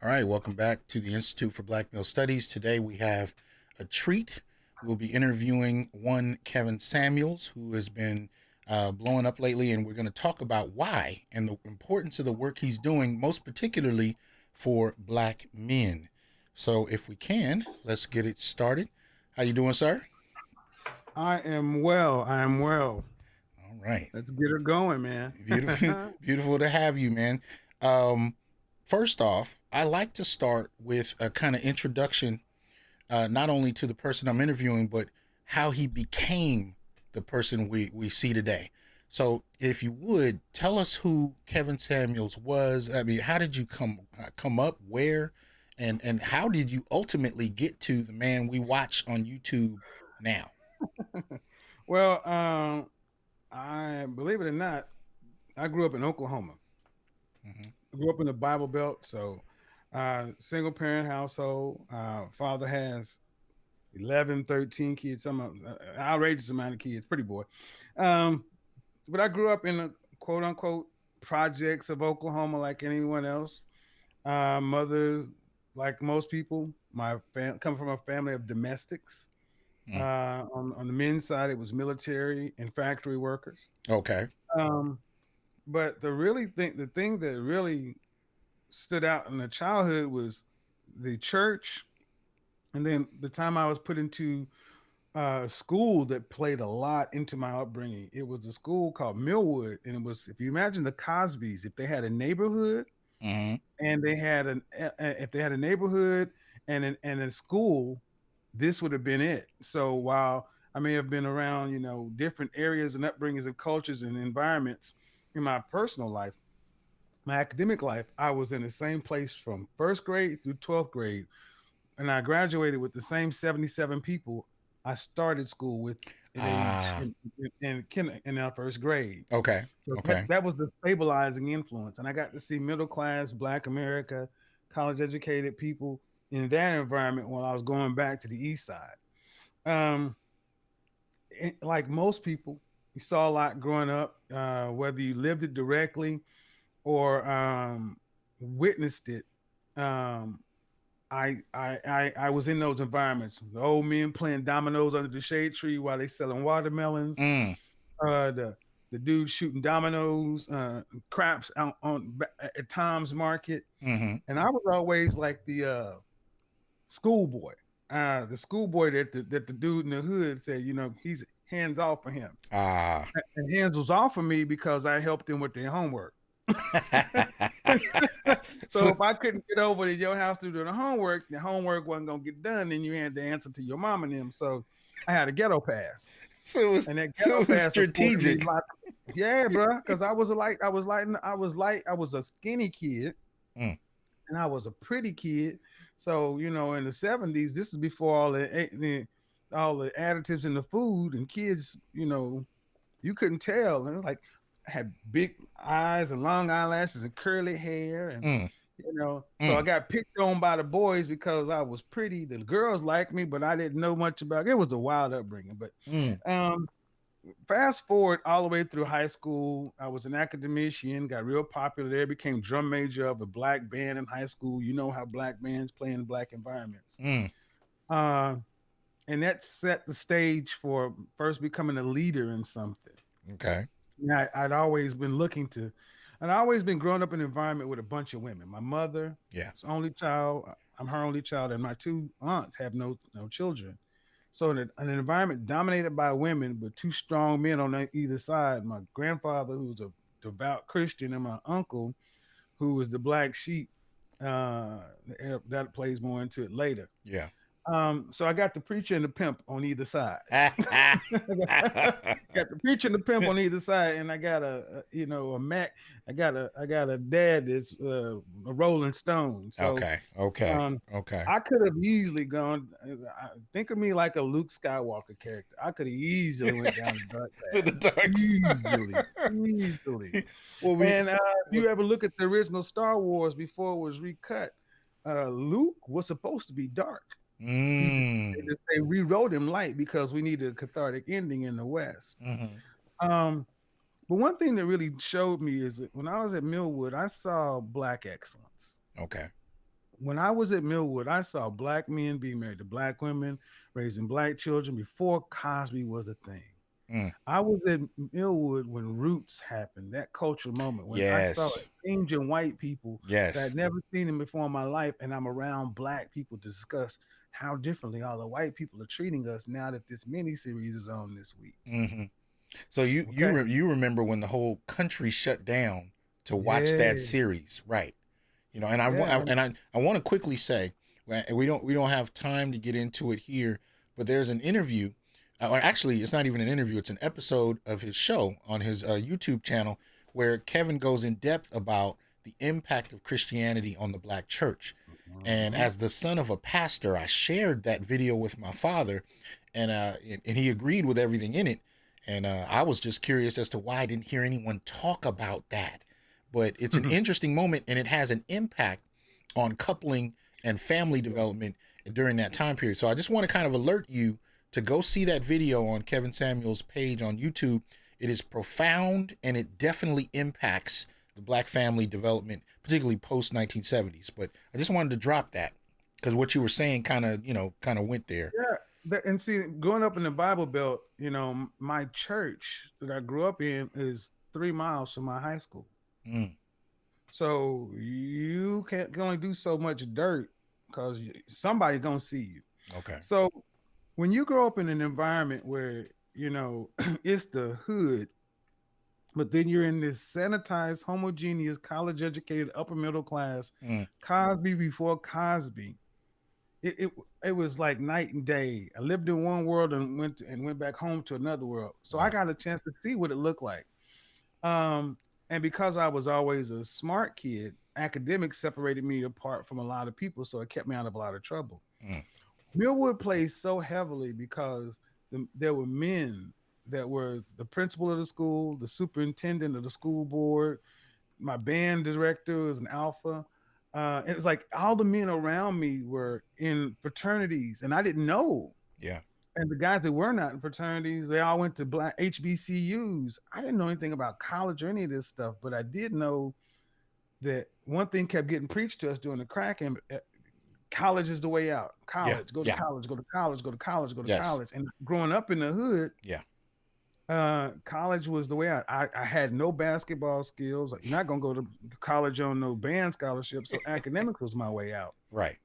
All right, welcome back to the Institute for Black Male Studies. Today we have a treat. We'll be interviewing one Kevin Samuels, who has been blowing up lately, and we're going to talk about why and the importance of the work he's doing, most particularly for Black men. So, if we can, let's get it started. How you doing, sir? I am well. I am well. All right, Let's get her going, man. beautiful, beautiful to have you, man. Um, First off, I like to start with a kind of introduction not only to the person I'm interviewing, but how he became the person we see today. So, if you would tell us who Kevin Samuels was. I mean, how did you come up? Where, and how did you ultimately get to the man we watch on YouTube now? well, I believe it or not, I grew up in Oklahoma. Mm-hmm. I grew up in the Bible Belt, so single parent household. Father has 11, 13 kids, some outrageous amount of kids, pretty boy. Um, but I grew up in the quote unquote projects of Oklahoma, like anyone else. Mother, like most people, come from a family of domestics. Mm. On the men's side, it was military and factory workers. Okay. Um, but the thing that really stood out in the childhood was the church, and then the time I was put into a school that played a lot into my upbringing. It was a school called Millwood, and it was, if you imagine the Cosbys, if they had a neighborhood Mm-hmm. and they had if they had a neighborhood and a school, this would have been it. So while I may have been around, different areas and upbringings and cultures and environments in my personal life, my academic life, I was in the same place from first grade through 12th grade, and I graduated with the same 77 people I started school with at age Ah. in our first grade. Okay. So Okay. that was the stabilizing influence, and I got to see middle class Black America, college educated people in that environment while I was going back to the East Side. Um, like most people, you saw a lot growing up, whether you lived it directly or witnessed it. Um, I was in those environments. The old men playing dominoes under the shade tree while they selling watermelons. Mm. The dude shooting dominoes, craps out on at Tom's Market, Mm-hmm. and I was always like the schoolboy, the schoolboy that the dude in the hood said, he's hands off for him, Ah. and hands was off for me because I helped him with their homework. So So if I couldn't get over to your house to do the homework wasn't gonna get done, then you had to answer to your mom and them. So I had a ghetto pass, and that ghetto it was pass afforded me strategic. lots. Yeah, bro, because I was a skinny kid, Mm. and I was a pretty kid. So in the '70s, this is before all the additives in the food, and kids, you couldn't tell, and like I had big eyes and long eyelashes and curly hair, and Mm. so I Mm. got picked on by the boys because I was pretty. The girls liked me, but I didn't know much about it. It was a wild upbringing. But Mm. um, fast forward all the way through high school, I was an academician, got real popular there, became drum major of a black band in high school. You know how black bands play in black environments. Mm. Uh, and that set the stage for first becoming a leader in something. Okay. Yeah, I'd always been growing up in an environment with a bunch of women. My mother Yeah. is only child. I'm her only child, and my two aunts have no children. So in an environment dominated by women, with two strong men on either side, my grandfather, who's a devout Christian, and my uncle, who was the black sheep. That plays more into it later. Yeah. So I got the preacher and the pimp on either side. Got the preacher and the pimp on either side, and I got a Mac. I got a dad that's a Rolling Stone. So Okay. Okay. um, Okay. I could have easily gone. Think of me like a Luke Skywalker character. I could have easily went down the dark To path, the dark easily, side. easily. well, we. And if What, you ever look at the original Star Wars before it was recut, Luke was supposed to be dark. They rewrote him light because we needed a cathartic ending in the West. mm-hmm. Um, but one thing that really showed me is that when I was at Millwood, I saw black excellence. Okay. When I was at Millwood, I saw black men being married to black women, raising black children before Cosby was a thing. Mm. I was at Millwood when Roots happened, that cultural moment when I saw Yes. a change in white people that Yes. I'd never seen them before in my life, and I'm around black people to discuss how differently all the white people are treating us now that this miniseries is on this week. Hmm. So you Okay. you remember when the whole country shut down to watch that Yeah. series, right? You know, and I Yeah. want I want to quickly say, and we don't have time to get into it here, but there's an interview, or actually, it's not even an interview; it's an episode of his show on his YouTube channel where Kevin goes in depth about the impact of Christianity on the Black church. And Mhm. as the son of a pastor, I shared that video with my father, and he agreed with everything in it. And I was just curious as to why I didn't hear anyone talk about that. But it's an interesting moment, and it has an impact on coupling and family development during that time period. So I just want to kind of alert you to go see that video on Kevin Samuel's page on YouTube. It is profound, and it definitely impacts the Black family development, particularly post 1970s. But I just wanted to drop that because what you were saying kind of, kind of went there. Yeah. And see, growing up in the Bible Belt, my church that I grew up in is 3 miles from my high school. Mm, So you can only do so much dirt because somebody's gonna see you. okay. So when you grow up in an environment where it's the hood, but then you're in this sanitized, homogeneous, college-educated, upper middle class, Mm, Cosby before Cosby, it was like night and day. I lived in one world and went back home to another world. So I right. got a chance to see what it looked like. Um, and because I was always a smart kid, academics separated me apart from a lot of people, so it kept me out of a lot of trouble. Mm, Millwood plays so heavily because there were men that were the principal of the school, the superintendent of the school board, my band director was an alpha. It was like all the men around me were in fraternities, and I didn't know. yeah. And the guys that were not in fraternities, they all went to black HBCUs. I didn't know anything about college or any of this stuff, but I did know that one thing kept getting preached to us during the cracking: college is the way out. Yeah. College, go to Yeah. college, go to college, go to college, go to Yes. college. And growing up in the hood, Yeah. college was the way out. I had no basketball skills. You're not gonna go to college on no band scholarship, so academics was my way out. Right.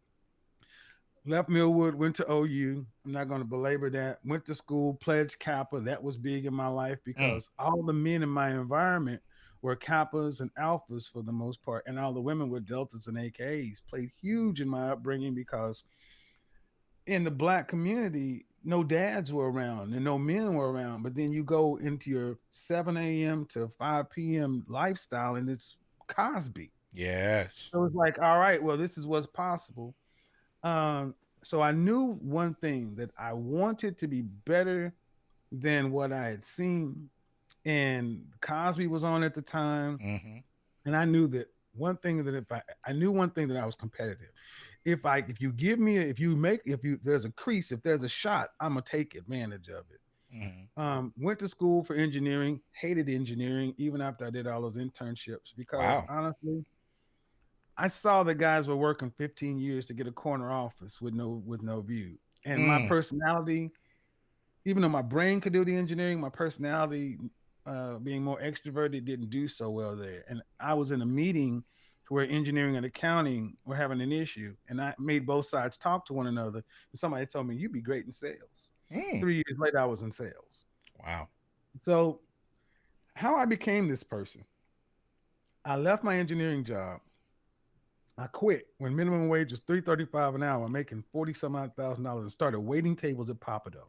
Left Millwood, went to OU. I'm not going to belabor that. Went to school, pledged Kappa. That was big in my life Mm, because all the men in my environment were Kappas and Alphas for the most part, and all the women were Deltas and AKs. Played huge in my upbringing because in the black community, no dads were around and no men were around. But then you go into your 7 a.m. to 5 p.m. lifestyle, and it's Cosby. yes. So it's like, all right, well, this is what's possible. Um, so I knew one thing that I wanted to be better than what I had seen, and Cosby was on at the time, Hmm. and I knew that one thing that I knew one thing that I was competitive. If you give me if you there's a crease, if there's a shot, I'm gonna take advantage of it. Hmm. Went to school for engineering, hated engineering even after I did all those internships because Wow. honestly, I saw the guys were working 15 years to get a corner office with no view. And my Mm, personality, even though my brain could do the engineering, my personality, being more extroverted, didn't do so well there. And I was in a meeting where engineering and accounting were having an issue, and I made both sides talk to one another. And somebody told me, "You'd be great in sales." mm, 3 years later, I was in sales. wow. So how I became this person, I left my engineering job. I quit when minimum wage was $3.35 an hour, making 40 some odd $1,000, and started waiting tables at Papado.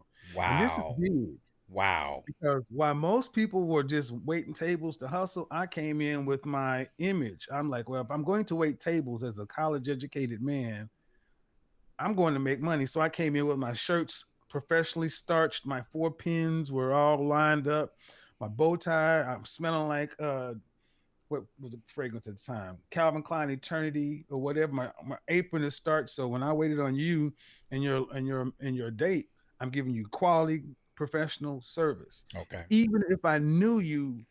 And this is Wow. big Wow. because while most people were just waiting tables to hustle, I came in with my image. I'm like, well, if I'm going to wait tables as a college educated man, I'm going to make money. So I came in with my shirts professionally starched. My four pins were all lined up. My bow tie, I'm smelling like what was the fragrance at the time? Calvin Klein Eternity or whatever. My apron is starched. So when I waited on you and your date, I'm giving you quality professional service. Okay. Even if I knew you,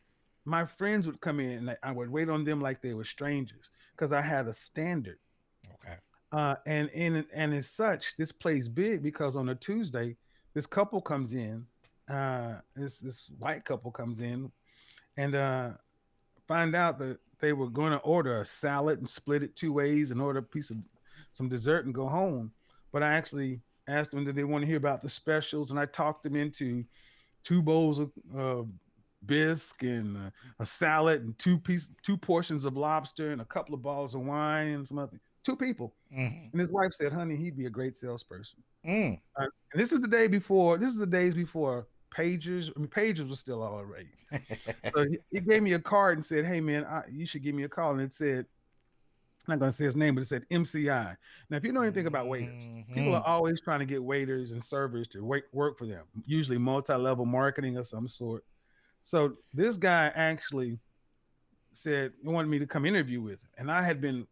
my friends would come in and I would wait on them like they were strangers because I had a standard. Okay. And as such, this plays big because on a Tuesday, this couple comes in, this white couple comes in, and find out that they were going to order a salad and split it two ways and order a piece of some dessert and go home. But I actually asked them, did they want to hear about the specials? And I talked them into two bowls of bisque and a salad and two portions of lobster and a couple of bottles of wine and some other two people. Mm-hmm. And his wife said, "Honey, he'd be a great salesperson." Mm. And this is the day before. This is the days before pagers. I mean, pagers were still all the rage. So he gave me a card and said, "Hey man, you should give me a call." And it said, I'm not going to say his name, but it said MCI. Now, if you know anything about waiters, people Mm-hmm. are always trying to get waiters and servers to work for them, usually multi-level marketing of some sort. So this guy actually said he wanted me to come interview with him. And I had been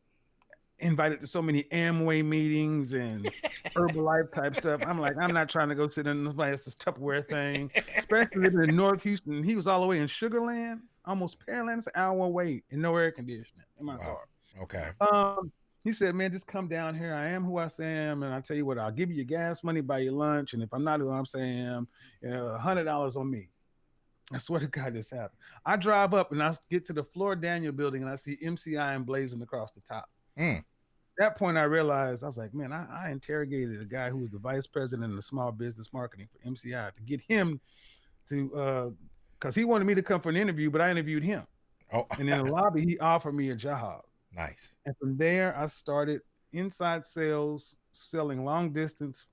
invited to so many Amway meetings and Herbalife type stuff. I'm like, I'm not trying to go sit in somebody else's Tupperware thing, especially living in North Houston. He was all the way in Sugarland, almost Pearland. It's an hour away and no air conditioning in my Wow. car. Okay. He said, "Man, just come down here. I am who I say I am, and I tell you what, I'll give you your gas money, buy your lunch, and if I'm not who I'm saying I am, $100 on me." I swear to God, this happened. I drive up and I get to the Floor Daniel building and I see MCI emblazoned across the top. Mm. At that point, I realized I was like, man, I interrogated a guy who was the vice president of small business marketing for MCI to get him to, because he wanted me to come for an interview, but I interviewed him. Oh, And in the lobby, he offered me a job. nice. And from there, I started inside sales, selling long distance,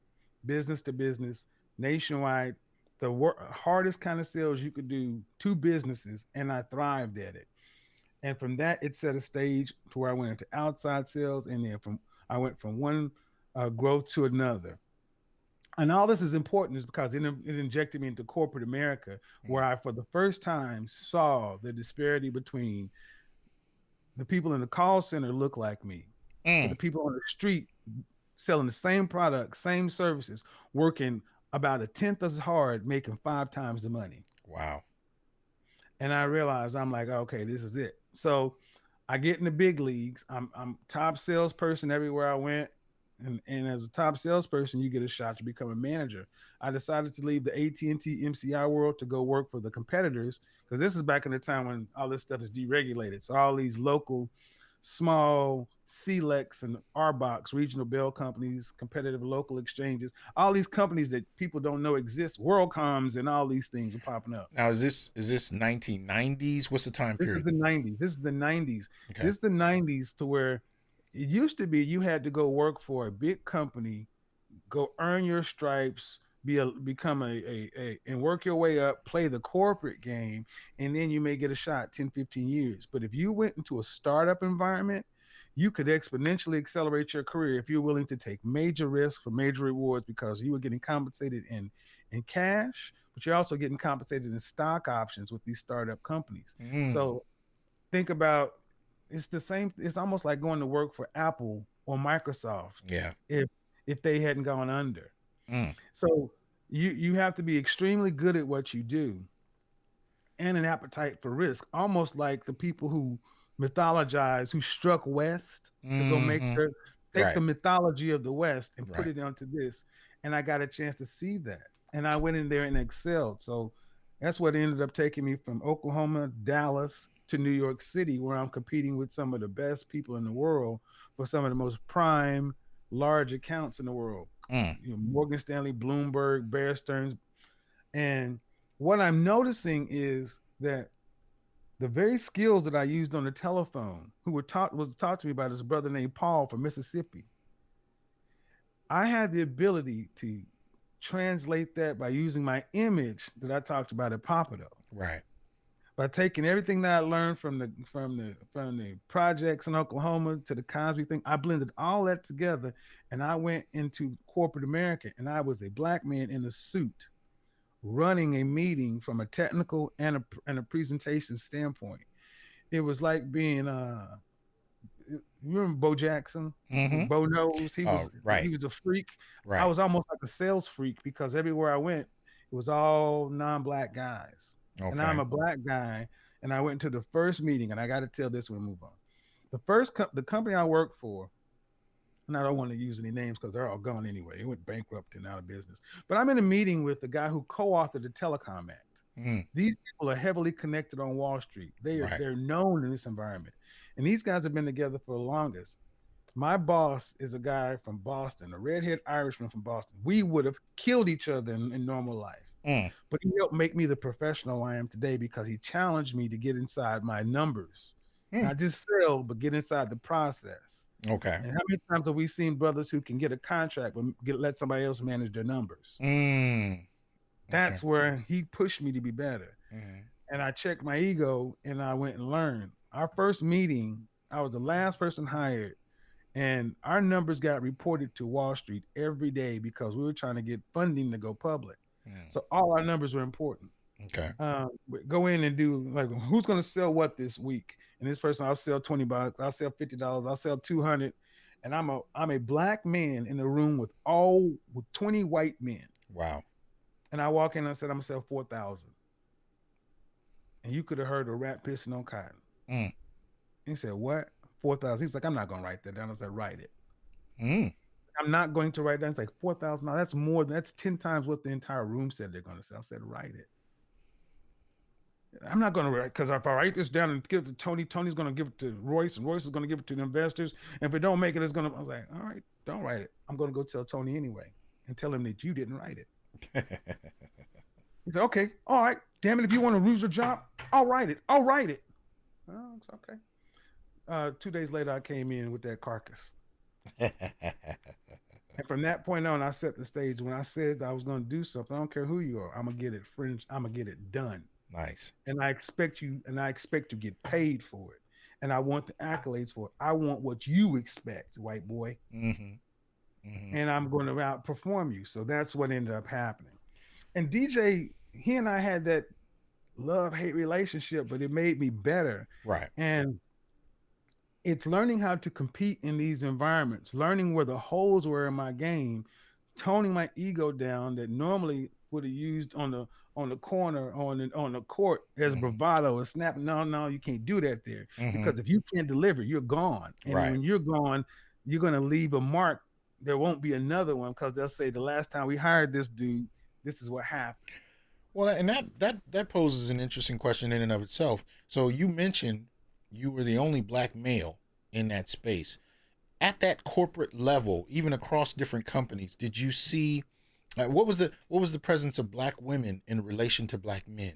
business to business, nationwide, the hardest kind of sales you could do to businesses. And I thrived at it. And from that, it set a stage to where I went into outside sales. And then I went from one growth to another. And all this is important is because it injected me into corporate America, where Mm. I, for the first time, saw the disparity between the people in the call center look like me, but Mm. the people on the street selling the same products, same services, working about a tenth as hard, making five times the money. Wow. And I realized I'm like, okay, this is it. So I get in the big leagues. I'm top salesperson everywhere I went. And as a top salesperson, you get a shot to become a manager. I decided to leave the AT&T MCI world to go work for the competitors because this is back in the time when all this stuff is deregulated. So all these local, small CLEX and RBOX, regional bell companies, competitive local exchanges, all these companies that people don't know exist, WorldComs and all these things are popping up. Now is this 1990s? What's the time This is period? the 90s. This is the 90s. Okay. This is the 90s to where it used to be you had to go work for a big company, go earn your stripes, become a and work your way up, play the corporate game, and then you may get a shot 10, 15 years. But if you went into a startup environment, you could exponentially accelerate your career if you're willing to take major risks for major rewards because you were getting compensated in cash, but you're also getting compensated in stock options with these startup companies. Mm. So think about it's the same. It's almost like going to work for Apple or Microsoft Yeah. if they hadn't gone under. Mm. So you have to be extremely good at what you do and an appetite for risk, almost like the people who mythologize who struck west to go Mm-hmm. take Right. the mythology of the west and put Right. it onto this. And I got a chance to see that. And I went in there and excelled. So that's what ended up taking me from Oklahoma, Dallas to New York City, where I'm competing with some of the best people in the world for some of the most prime large accounts in the world. Mm. Morgan Stanley, Bloomberg, Bear Stearns. And what I'm noticing is that the very skills that I used on the telephone, who were taught was taught to me by this brother named Paul from Mississippi, I had the ability to translate that by using my image that I talked about at Papado. Right. By taking everything that I learned from the projects in Oklahoma to the Cosby thing, I blended all that together, and I went into corporate America, and I was a black man in a suit running a meeting from a technical and a presentation standpoint. It was like being you remember Bo Jackson, Mm-hmm. Bo knows he Oh, was he right. was a freak. I Right. was almost like a sales freak because everywhere I went, it was all non-black guys, and I'm Okay. a black guy. And I went to the first meeting, and I got to tell this one, move on. The company I worked for And I don't want to use any names because they're all gone anyway. It went bankrupt and out of business. But I'm in a meeting with the guy who co-authored the Telecom Act. Mm, These people are heavily connected on Wall Street. right. They're known in this environment, and these guys have been together for the longest. My boss is a guy from Boston, a redhead Irishman from Boston. We would have killed each other in normal life, Mm, but he helped make me the professional I am today because he challenged me to get inside my numbers, mm. not just sell, but get inside the process. Okay. And how many times have we seen brothers who can get a contract but let somebody else manage their numbers? Mm, okay. That's where he pushed me to be better. Mm, And I checked my ego and I went and learned. Our first meeting, I was the last person hired, and our numbers got reported to Wall Street every day because we were trying to get funding to go public. mm. So all our numbers were important. Okay. Go in and do like who's going to sell what this week, and this person I'll sell $20, I'll sell $50, I'll sell 200, and I'm a black man in a room with 20 white men, Wow. and I walk in and I said I'm gonna sell 4,000, and you could have heard a rat pissing on cotton. Mm, He said what? 4,000. He's like, I'm not gonna write that down. I said write it. mm. I'm not going to write down. It's like 4,000. That's more. That's 10 times what the entire room said they're going to sell. I said write it. I'm not going to write because if I write this down and give it to Tony, Tony's going to give it to Royce, and Royce is going to give it to the investors. And if it don't make it, it's going to. I was like, all right, don't write it. I'm going to go tell Tony anyway and tell him that you didn't write it. He said, okay, all right. Damn it, if you want to lose your job, I'll write it. I'll write it. Oh, it's okay. 2 days later, I came in with that carcass. And from that point on, I set the stage. When I said I was going to do something, I don't care who you are. I'm gonna get it, friends. I'm gonna get it done. Nice. And I expect you, and I expect to get paid for it. And I want the accolades for it. I want what you expect, white boy. Mm-hmm. Mm-hmm. And I'm going to outperform you. So that's what ended up happening. And DJ, he and I had that love-hate relationship, but it made me better. Right. And it's learning how to compete in these environments, learning where the holes were in my game, toning my ego down that normally would have used on the corner on the court as Mm-hmm. bravado and snap. No, no, you can't do that there Mm-hmm. because if you can't deliver, you're gone. And Right. when you're gone, you're going to leave a mark. There won't be another one because they'll say the last time we hired this dude, this is what happened. Well, and that poses an interesting question in and of itself. So you mentioned you were the only black male in that space. At that corporate level, even across different companies, did you see what was the presence of black women in relation to black men?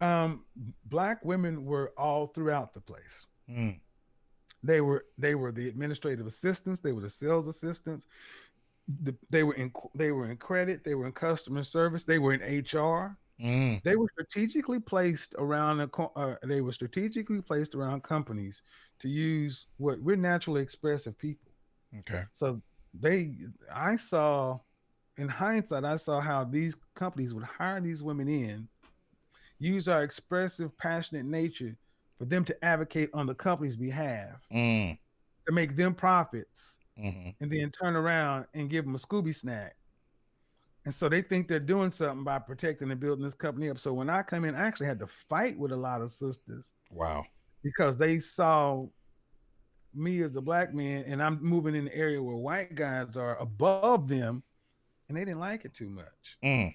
Um, Black women were all throughout the place. Mm, They were the administrative assistants. They were the sales assistants. They were in credit. They were in customer service. They were in HR. mm, They were strategically placed around they were strategically placed around companies to use what we're naturally expressive people. okay. So they, I saw in hindsight, I saw how these companies would hire these women in, use our expressive, passionate nature for them to advocate on the company's behalf Mm, to make them profits, mm-hmm. and then turn around and give them a Scooby snack. And so they think they're doing something by protecting and building this company up. So when I come in, I actually had to fight with a lot of sisters Wow. because they saw me as a black man and I'm moving in the area where white guys are above them, and they didn't like it too much. Mm,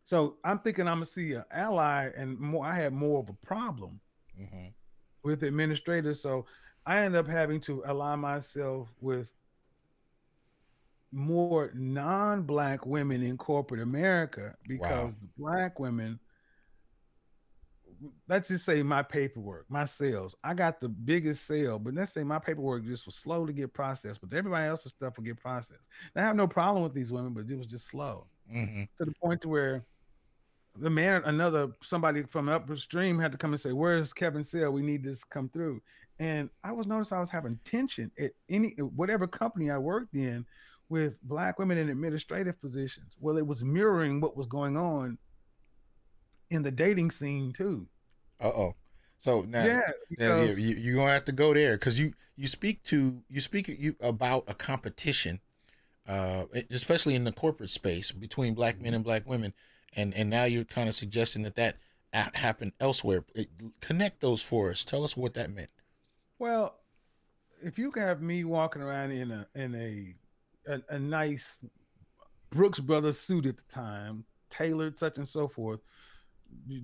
So I'm thinking I'm gonna see an ally, and more. I had more of a problem mm-hmm. with administrators. So I ended up having to align myself with more non-black women in corporate America Wow. because the black women, let's just say my paperwork, my sales, I got the biggest sale, but let's say my paperwork just was slow to get processed, but everybody else's stuff would get processed. And I have no problem with these women, but it was just slow Mm-hmm. to the point to where the man, another somebody from upstream had to come and say, "Where's Kevin Sale? We need this to come through." And I was noticing I was having tension at any whatever company I worked in with black women in administrative positions. Well, it was mirroring what was going on in the dating scene too. Uh-oh. So now, Yeah, now because you're gonna have to go there because you speak about a competition, especially in the corporate space between black men and black women, and now you're kind of suggesting that happened elsewhere. Connect those for us. Tell us what that meant. well, if you have me walking around in a nice Brooks Brothers suit at the time, tailored, such and so forth,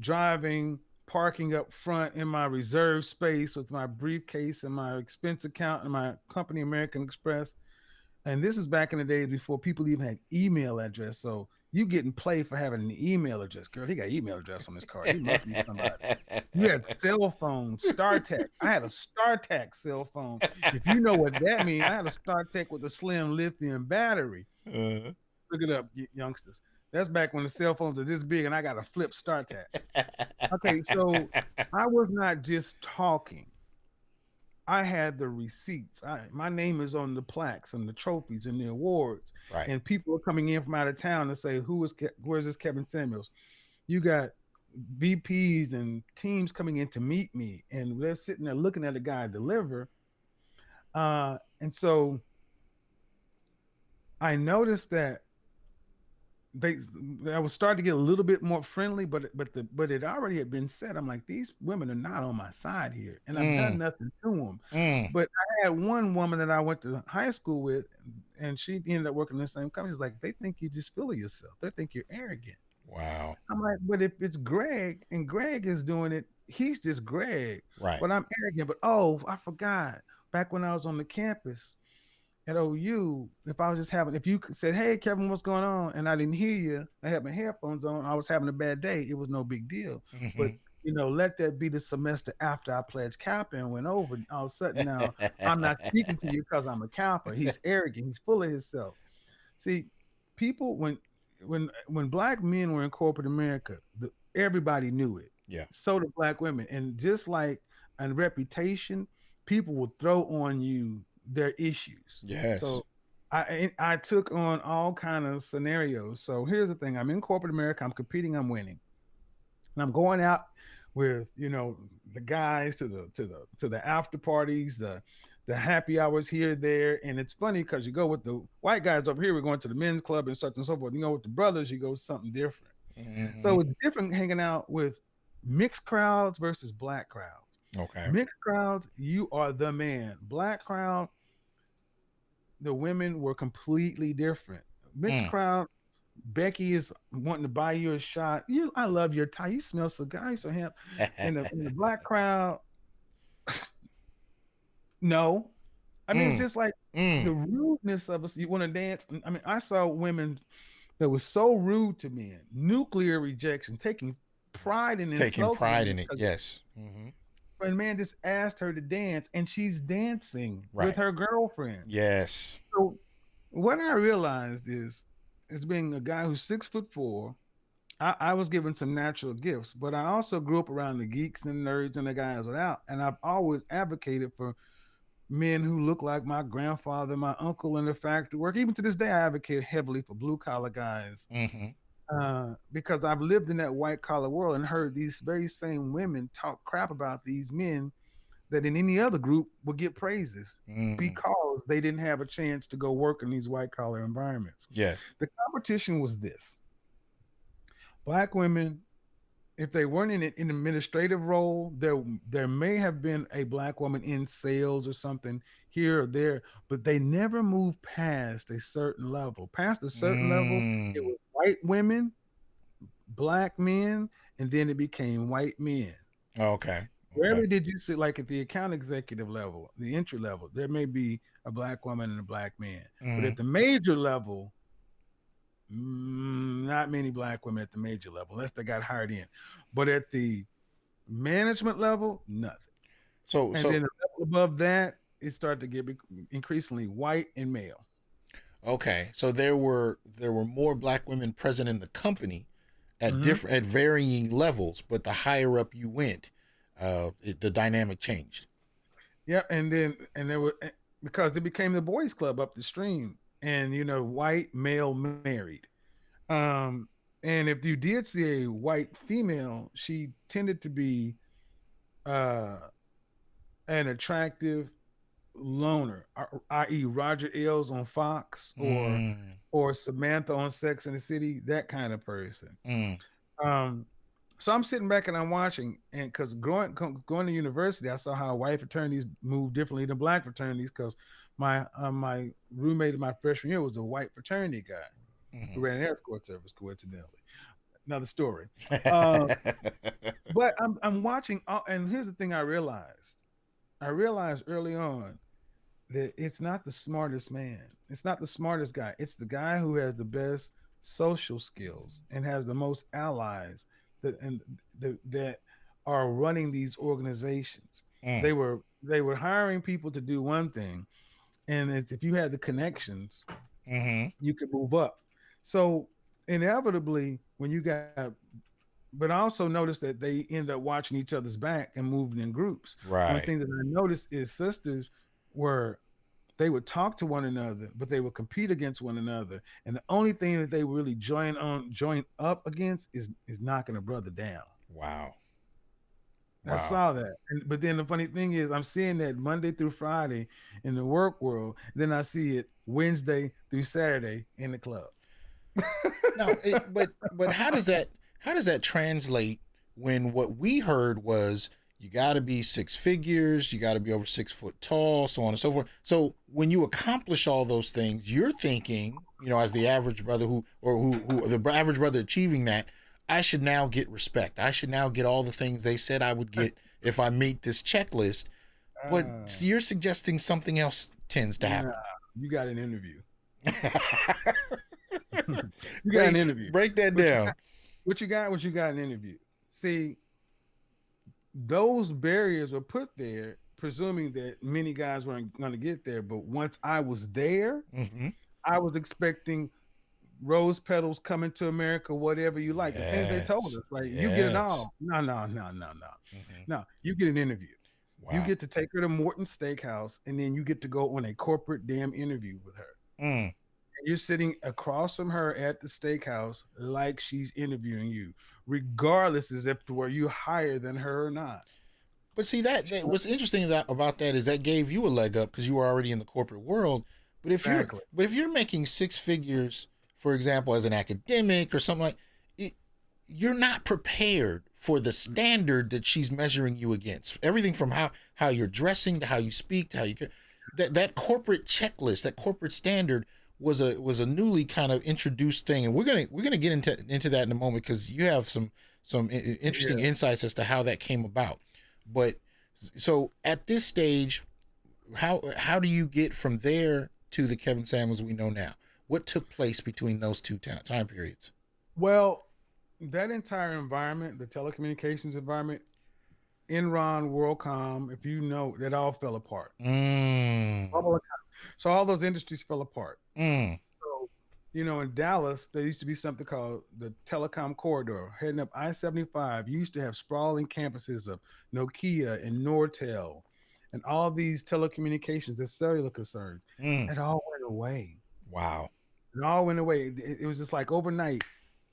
driving, parking up front in my reserve space with my briefcase and my expense account and my company American Express. And this is back in the days before people even had email address. So you getting play for having an email address. Girl, he got email address on his card. He must be somebody. You had cell phones, StarTech. I had a StarTech cell phone. If you know what that means, I had a StarTech with a slim lithium battery. Uh, Look it up, youngsters. That's back when the cell phones are this big and I got a flip StarTech. Okay, so I was not just talking. I had the receipts. My name is on the plaques and the trophies and the awards. right. And people are coming in from out of town to say, where's this Kevin Samuels? You got VPs and teams coming in to meet me, and they're sitting there looking at the guy deliver. And so I noticed that they I was starting to get a little bit more friendly, but it already had been said. I'm like, these women are not on my side here, and I've done Mm, nothing to them. mm. But I had one woman that I went to high school with, and she ended up working in the same company. She's like, they think you just full of yourself. They think you're arrogant. Wow. I'm like, but if it's Greg and Greg is doing it, he's just Greg. Right. But I'm arrogant. But oh, I forgot. Back when I was on the campus, at OU, if I was just having, if you said, "Hey, Kevin, what's going on?" and I didn't hear you, I had my headphones on, I was having a bad day. It was no big deal. But Hmm. let that be the semester after I pledged Kappa and went over. All of a sudden, now I'm not speaking to you because I'm a Kappa. He's arrogant. He's full of himself. See, people when black men were in corporate America, everybody knew it. Yeah. So did black women, and just like a reputation, people will throw on you their issues. Yes. So I took on all kind of scenarios. So here's the thing: I'm in corporate America. I'm competing. I'm winning, and I'm going out with the guys to the after parties, the happy hours here there. And it's funny because you go with the white guys over here, we're going to the men's club and such and so forth. With the brothers, you go something different. Hmm. So it's different hanging out with mixed crowds versus black crowds. Okay. Mixed crowds, you are the man. Black crowd, the women were completely different. Mixed Mm. crowd, Becky is wanting to buy you a shot. I love your tie. You smell so good. I so him. In the black crowd, no. I mean, it's Mm. just like Mm. the rudeness of us. You want to dance? I mean, I saw women that was so rude to men, nuclear rejection, taking pride in Taking insulting pride me in it. because Yes. Hmm. a man just asked her to dance and she's dancing with Right. her girlfriends. Yes. So what I realized is, as being a guy who's 6'4", I was given some natural gifts, but I also grew up around the geeks and nerds and the guys without, and I've always advocated for men who look like my grandfather, my uncle in the factory work. Even to this day, I advocate heavily for blue collar guys Hmm. because I've lived in that white collar world and heard these very same women talk crap about these men that in any other group would get praises Hmm. because they didn't have a chance to go work in these white collar environments. Yes. The competition was this: black women, if they weren't in an administrative role, there may have been a black woman in sales or something here or there, but they never moved past a certain level. Past a certain level, it Mm. was white women, black men, and then it became white men. Okay. Okay. Rarely did you see, like at the account executive level, the entry level, there may be a black woman and a black man, but Hmm. at the major level, not many black women at the major level, unless they got hired in. But at the management level, nothing. So And then so the level above that, it started to get increasingly white and male. okay. So there were more black women present in the company at Hmm. different at varying levels, but the higher up you went, the dynamic changed. Yeah, and there were because it became the boys' club up the stream, and white male married. Um, and if you did see a white female, she tended to be uh, an attractive loner, i.e., Roger Ailes on Fox Mm. or Samantha on Sex and the City, that kind of person. Mm. Um, So I'm sitting back and I'm watching, and because going to university, I saw how white fraternities move differently than black fraternities. Because my roommate in my freshman year was a white fraternity guy who Hmm. ran an escort service, coincidentally. Another story. Uh, but I'm watching, and here's the thing I realized. I realized early on that it's not the smartest man. It's not the smartest guy. It's the guy who has the best social skills and has the most allies that are running these organizations. Mm. They were hiring people to do one thing, and it's, if you had the connections, Hmm. you could move up. So inevitably, when you got, but I also noticed that they end up watching each other's back and moving in groups. One Right. thing that I noticed is sisters were, they would talk to one another, but they would compete against one another. And the only thing that they really join up against is knocking a brother down. Wow. I Wow. saw that. But then the funny thing is I'm seeing that Monday through Friday in the work world. Then I see it Wednesday through Saturday in the club. No, but how does that translate when what we heard was you got to be six figures, you got to be over 6 foot tall, so on and so forth. So when you accomplish all those things, you're thinking, as the average brother who the average brother achieving that, I should now get respect. I should now get all the things they said I would get if I meet this checklist. But uh, you're suggesting something else tends to nah, happen. you got an interview. You got an break interview. break that What you down. got? What you got an interview. See, those barriers were put there, presuming that many guys weren't going to get there. But once I was there, Hmm. I was expecting rose petals coming to America, whatever you like. The things they told Yes. us, like you get it Yes. all. No, no, no, no, no, Hmm. no. You get an interview. You Wow. get to take her to Morton Steakhouse, and then you get to go on a corporate damn interview with her. Mm. And you're sitting across from her at the steakhouse like she's interviewing you, regardless as if to where you higher than her or not. But see that what's interesting about that is that gave you a leg up because you were already in the corporate world. But if you're Exactly. but if you're making six figures, for example, as an academic or something like it, you're not prepared for the standard that she's measuring you against. Everything from how you're dressing to how you speak to how you that corporate checklist, that corporate standard was a newly kind of introduced thing, and we're gonna get into that in a moment because you have some interesting Yeah. insights as to how that came about. But so at this stage, how do you get from there to the Kevin Samuels we know now? What took place between those two time periods? Well, that entire environment, the telecommunications environment, Enron, WorldCom, if you know, that all fell apart. Mm. So all those industries fell apart. Mm. So, in Dallas, there used to be something called the Telecom Corridor heading up I-75. You used to have sprawling campuses of Nokia and Nortel and all these telecommunications and cellular concerns. Mm. It all went away. Wow. It all went away. It was just like overnight,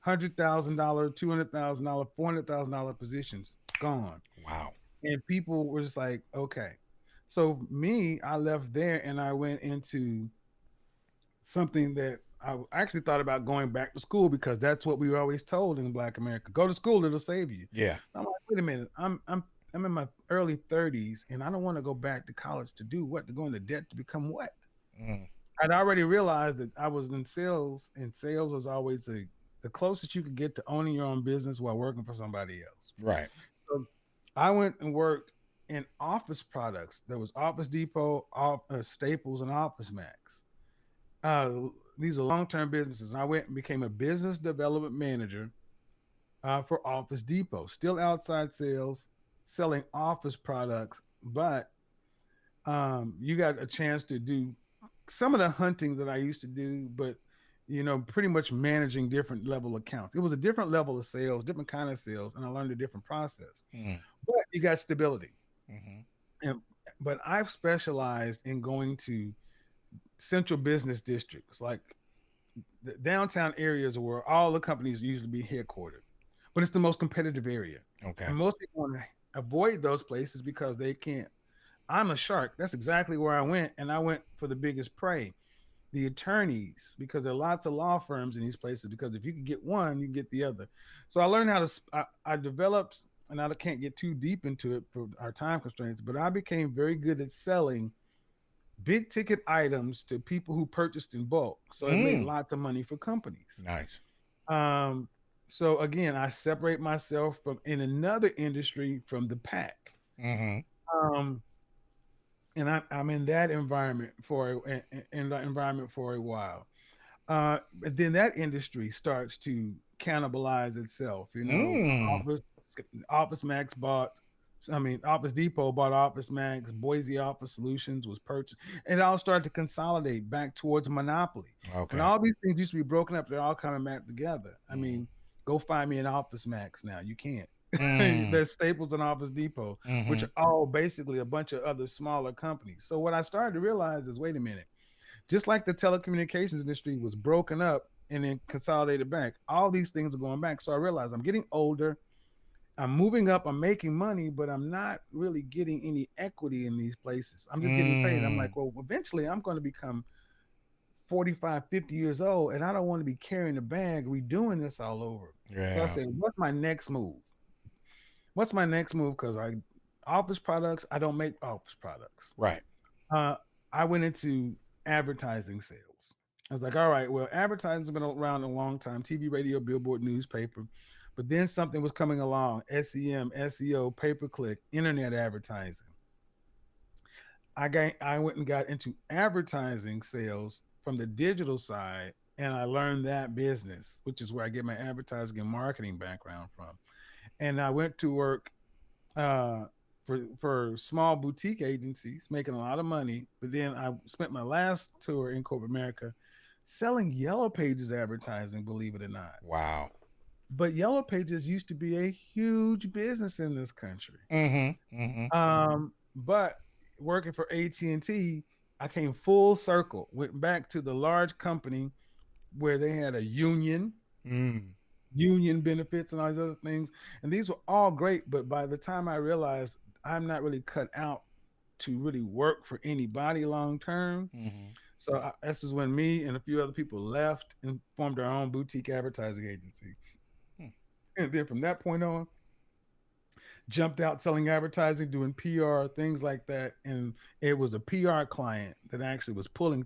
$100,000, $200,000, $400,000 positions gone. Wow. And people were just like, okay. So me, I left there and I went into something that I actually thought about going back to school because that's what we were always told in Black America: go to school, it'll save you. Yeah. I'm like, wait a minute, I'm in my early 30s and I don't want to go back to college to do what? To go into debt to become what? Mm. I'd already realized that I was in sales, and sales was always the closest you could get to owning your own business while working for somebody else. Right. So I went and worked in office products. There was Office Depot, Staples, and Office Max. Uh, these are long-term businesses. I went and became a business development manager for Office Depot. Still outside sales, selling office products, but you got a chance to do some of the hunting that I used to do, but pretty much managing different level accounts. It was a different level of sales, different kind of sales, and I learned a different process. Mm. But you got stability. Mm-hmm. And but I've specialized in going to central business districts, like the downtown areas where all the companies usually be headquartered. But it's the most competitive area. Okay. And most people want to avoid those places because they can't. I'm a shark. That's exactly where I went, and I went for the biggest prey. the attorneys, because there are lots of law firms in these places. Because if you can get one, you can get the other. So I learned how to. I developed, and I can't get too deep into it for our time constraints, but I became very good at selling big ticket items to people who purchased in bulk. So it made Mm. lots of money for companies. Nice. Um, so again, I separate myself from in another industry from the pack. Mm-hmm. Um, and I'm in that environment in that environment for a while. But then that industry starts to cannibalize itself. You know, Mm. Office Office Max bought. I mean, Office Depot bought Office Max. Boise Office Solutions was purchased, and it all started to consolidate back towards monopoly. When Okay. all these things used to be broken up, they're all coming back together. I Mm. mean, go find me an Office Max now. You can't. Mm. There's Staples and Office Depot, which Mm-hmm. are all basically a bunch of other smaller companies. So what I started to realize is, wait a minute, just like the telecommunications industry was broken up and then consolidated back, all these things are going back. So I realized I'm getting older. I'm moving up. I'm making money, but I'm not really getting any equity in these places. I'm just getting paid. I'm Mm. like, well, eventually I'm going to become 45, 50 years old, and I don't want to be carrying the bag redoing this all over. So I Yeah. said, what's my next move? What's my next move? Because office products, I don't make office products. Right. uh, I went into advertising sales. I was like, all right, well, advertising's been around a long time, TV, radio, billboard, newspaper. But then something was coming along, SEM, SEO, pay per click, internet advertising. I went and got into advertising sales from the digital side, and I learned that business, which is where I get my advertising and marketing background from. And I went to work uh, for small boutique agencies, making a lot of money. But then I spent my last tour in corporate America selling Yellow Pages advertising, believe it or not. Wow. But Yellow Pages used to be a huge business in this country. Mm-hmm. Mm-hmm. But working for AT&T, I came full circle, went back to the large company where they had a Mm. union benefits and all these other things. And these were all great. But by the time I realized I'm not really cut out to really work for anybody long term. Mm-hmm. So this is when me and a few other people left and formed our own boutique advertising agency. Hmm. And then from that point on, jumped out selling advertising, doing PR, things like that. And it was a PR client that actually was pulling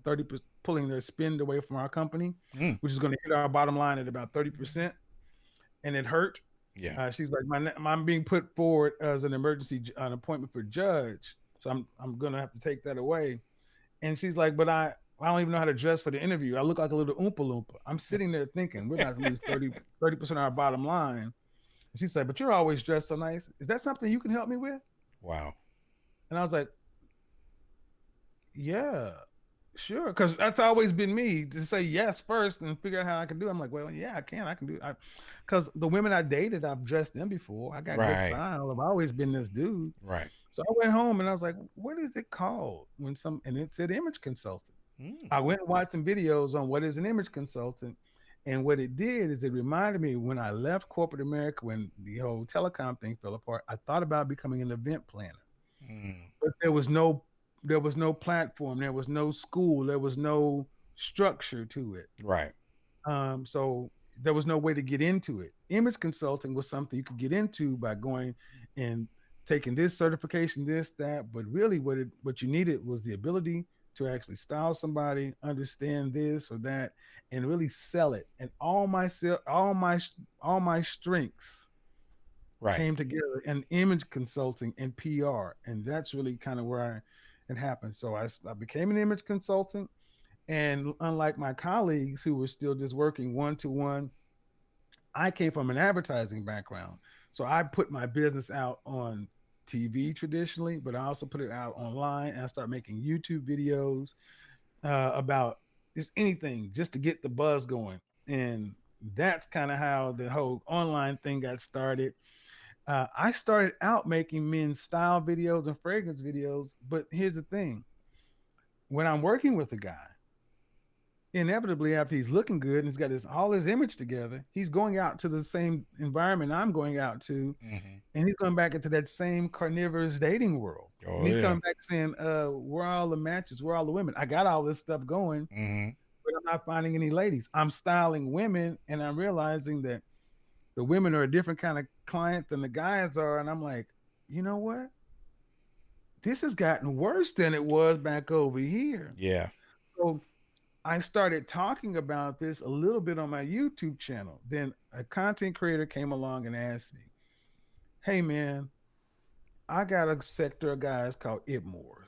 their spend away from our company, Mm. which is going to hit our bottom line at about 30%. And it hurt. Yeah. She's like, I'm being put forward as an appointment for judge, so I'm gonna have to take that away. And she's like, but I don't even know how to dress for the interview. I look like a little oompa loompa. I'm sitting there thinking we're about to lose 30% of our bottom line. And she said, but you're always dressed so nice. Is that something you can help me with? Wow. And I was like, yeah, sure, because that's always been me to say yes first and figure out how I can do it. I'm like, well, yeah, I can do it. Because the women I dated, I've dressed them before. I got good Right. style. I've always been this dude. Right. So I went home and I was like, what is it called? And it said image consultant. Mm. I went and watched some videos on what is an image consultant. And what it did is it reminded me when I left corporate America, when the whole telecom thing fell apart, I thought about becoming an event planner. Mm. But there was no platform, there was no school, there was no structure to it. Right. So there was no way to get into it. Image consulting was something you could get into by going and taking this certification, this, that. But really, what you needed was the ability to actually style somebody, understand this or that, and really sell it. And all my strengths Right. came together in image consulting and PR, and that's really kind of where it happened. So I became an image consultant. And unlike my colleagues who were still just working one to one, I came from an advertising background. So I put my business out on TV traditionally, but I also put it out online and I started making YouTube videos about just anything just to get the buzz going. And that's kind of how the whole online thing got started. I started out making men's style videos and fragrance videos, but here's the thing: when I'm working with a guy, inevitably, after he's looking good and he's got all his image together, he's going out to the same environment I'm going out to, Mm-hmm. and he's going back into that same carnivorous dating world. And Oh he's yeah. coming back saying, where are all the matches? Where are all the women? I got all this stuff going, Mm-hmm. but I'm not finding any ladies. I'm styling women, and I'm realizing that the women are a different kind of client than the guys are. And I'm like, you know what? This has gotten worse than it was back over here. Yeah. So I started talking about this a little bit on my YouTube channel. Then a content creator came along and asked me, hey man, I got a sector of guys called IPMORs.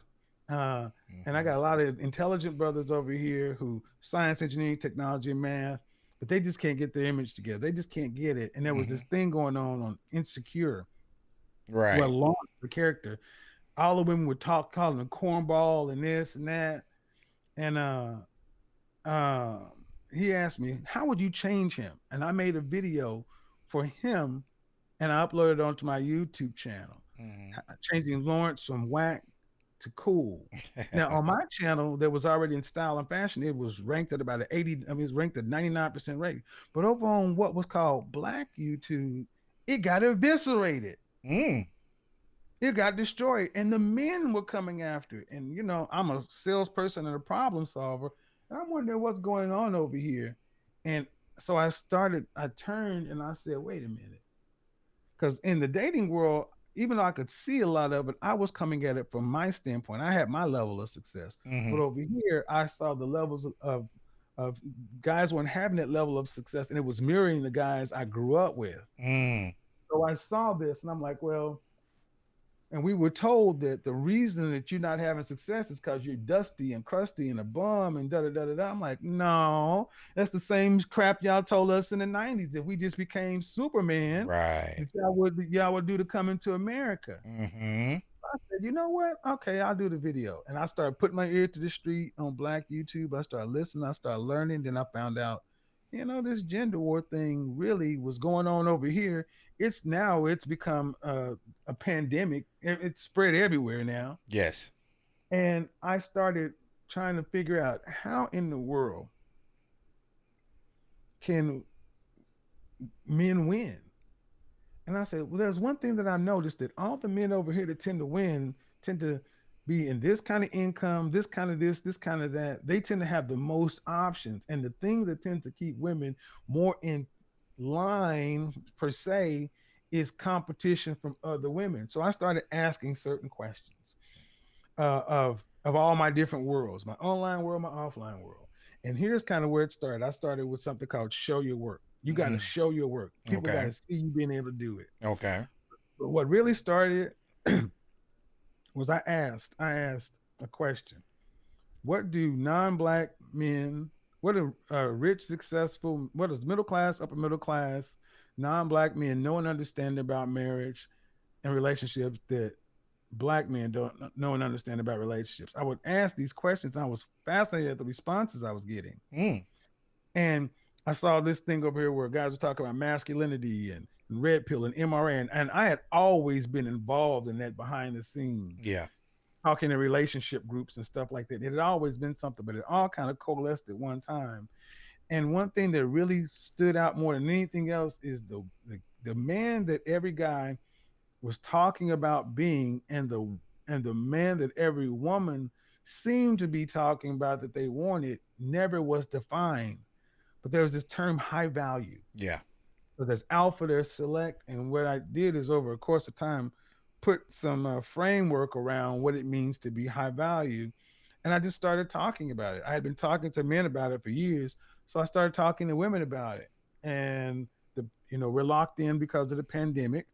Uh, and I Mm-hmm. got a lot of intelligent brothers over here who science, engineering, technology, and math, but they just can't get their image together. They just can't get it. And there was Mm-hmm. this thing going on Insecure, where Right. Lawrence, the character, all the women would talk, calling him cornball and this and that. And uh, he asked me, how would you change him? And I made a video for him and I uploaded it onto my YouTube channel, Mm-hmm. changing Lawrence from whack to cool. Now on my channel, that was already in style and fashion. It was ranked at about an 80, I mean, it's ranked at 99% rating. But over on what was called Black YouTube, it got eviscerated. mm. It got destroyed. And the men were coming after it. And I'm a salesperson and a problem solver. And I'm wondering what's going on over here. And so I turned and I said, wait a minute. Because in the dating world, even though I could see a lot of it, I was coming at it from my standpoint. I had my level of success, Mm-hmm. but over here, I saw the levels of guys weren't having that level of success, and it was mirroring the guys I grew up with. Mm. So I saw this, and I'm like, well, and we were told that the reason that you're not having success is because you're dusty and crusty and a bum and da da da da da. I'm like, no, that's the same crap y'all told us in the '90s. If we just became Superman, Right. that y'all would do to come into America. Mm-hmm. I said, you know what? Okay, I'll do the video. And I started putting my ear to the street on Black YouTube. I started listening. I started learning. Then I found out, this gender war thing really was going on over here. It's become a pandemic. It's spread everywhere now. Yes. And I started trying to figure out how in the world can men win. And I said, well, there's one thing that I noticed that all the men over here that tend to win tend to be in this kind of income, this kind of this kind of that. They tend to have the most options. And the thing that tends to keep women more in line, per se, is competition from other women. So I started asking certain questions of all my different worlds, my online world, my offline world. And here's kind of where it started. I started with something called show your work. You got to Mm. show your work. People got Okay. to see you being able to do it. Okay. But what really started was I asked a question. What do non-black men, what do rich, successful, what does middle class, upper middle class, non-black men know and understand about marriage and relationships that black men don't know and understand about relationships? I would ask these questions. I was fascinated at the responses I was getting. Mm. And I saw this thing over here where guys were talking about masculinity and red pill and MRA. And I had always been involved in that behind the scenes, Yeah. talking in relationship groups and stuff like that. It had always been something, but it all kind of coalesced at one time. And one thing that really stood out more than anything else is the man that every guy was talking about being, and the man that every woman seemed to be talking about that they wanted never was defined. But there was this term high value. Yeah. So there's alpha, there's select, and what I did is over a course of time put some framework around what it means to be high value, and I just started talking about it. I had been talking to men about it for years, so I started talking to women about it, and we're locked in because of the pandemic.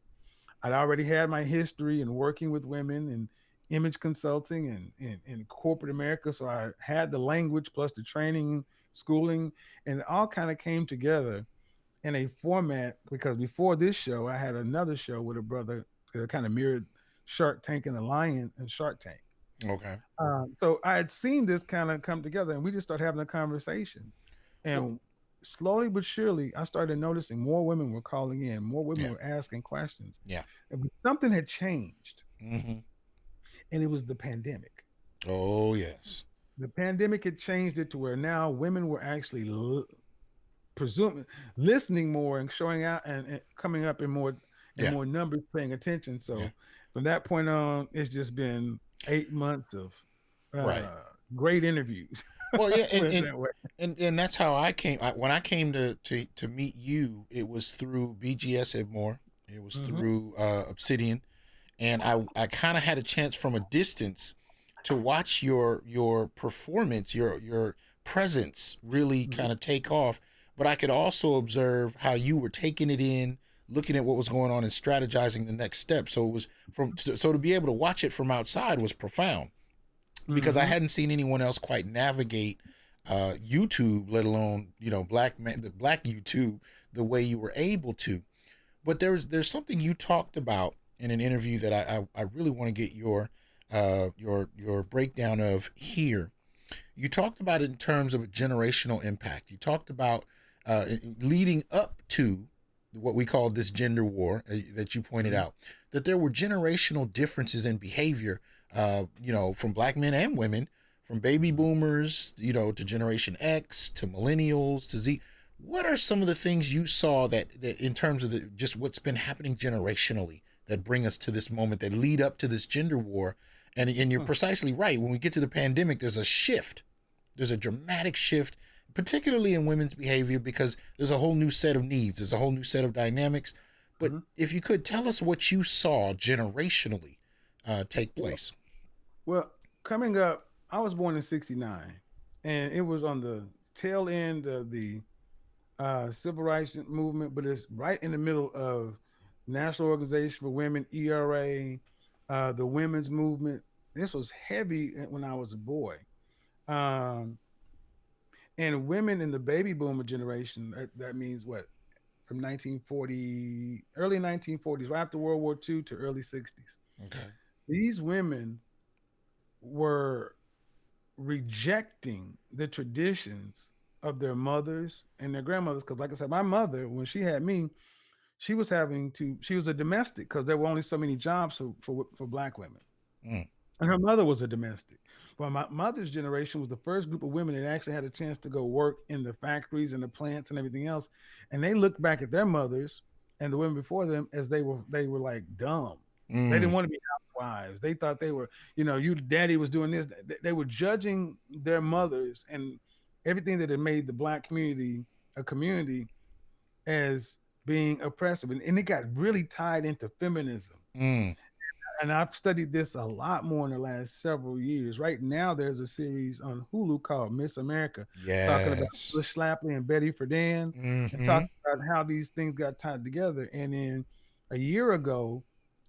I'd already had my history in working with women and image consulting and in corporate America, so I had the language plus the training, schooling, and it all kind of came together in a format because before this show, I had another show with a brother that kind of mirrored Shark Tank and the Lion and Shark Tank. Okay. So I had seen this kind of come together, and we just started having a conversation. Well, And slowly but surely, I started noticing more women were calling in, more women yeah. were asking questions. Yeah. And something had changed, Mm-hmm. and it was the pandemic. Oh yes. the pandemic had changed it to where now women were actually presuming listening more and showing out and coming up in Yeah, more numbers, paying attention. yeah, So from that point on, it's just been 8 months of right. uh, great interviews. Well, yeah, Put it that way. and that's how I came. When I came to meet you, it was through BGS Edmore. It was Hmm. through Obsidian, and I kind of had a chance from a distance to watch your performance, your presence really Hmm. kind of take off. But I could also observe how you were taking it in, looking at what was going on, and strategizing the next step. So it was so to be able to watch it from outside was profound because I Hmm. hadn't seen anyone else quite navigate YouTube, let alone the black YouTube the way you were able to. But there's something you talked about in an interview that I really want to get your breakdown of here. You talked about it in terms of a generational impact. You talked about leading up to what we call this gender war that you pointed Hmm. out, that there were generational differences in behavior, from black men and women, from baby Hmm. boomers, to Generation X, to millennials, to Z. What are some of the things you saw that in terms of just what's been happening generationally that bring us to this moment that lead up to this gender war? And you're precisely right. When we get to the pandemic, there's a shift. There's a dramatic shift, particularly in women's behavior, because there's a whole new set of needs. There's a whole new set of dynamics. But Hmm. if you could tell us what you saw generationally take Well, place. well, coming up, I was born in '69, and it was on the tail end of the civil rights movement, but it's right in the middle of National Organization for Women (ERA), the women's movement. This was heavy when I was a boy, um, and women in the baby boomer generation. That means what, from 1940, early 1940s, right after World War II to early '60s. Okay. These women were rejecting the traditions of their mothers and their grandmothers. Because, like I said, my mother, when she had me, she was a domestic because there were only so many jobs for black women. Mm, And her mother was a domestic. But my mother's generation was the first group of women that actually had a chance to go work in the factories and the plants and everything else. And they looked back at their mothers and the women before them as they were like dumb. They didn't mm, want to be housewives. They thought they were, you daddy was doing this. They were judging their mothers and everything that had made the black community a community as being oppressive. And it got really tied into feminism, mm. and I've studied this a lot more in the last several years. Right now, there's a series on Hulu called Miss America, talking about Yes. Phyllis Schlafly and Betty Friedan, and Mm-hmm. talking about how these things got tied together. And then a year ago,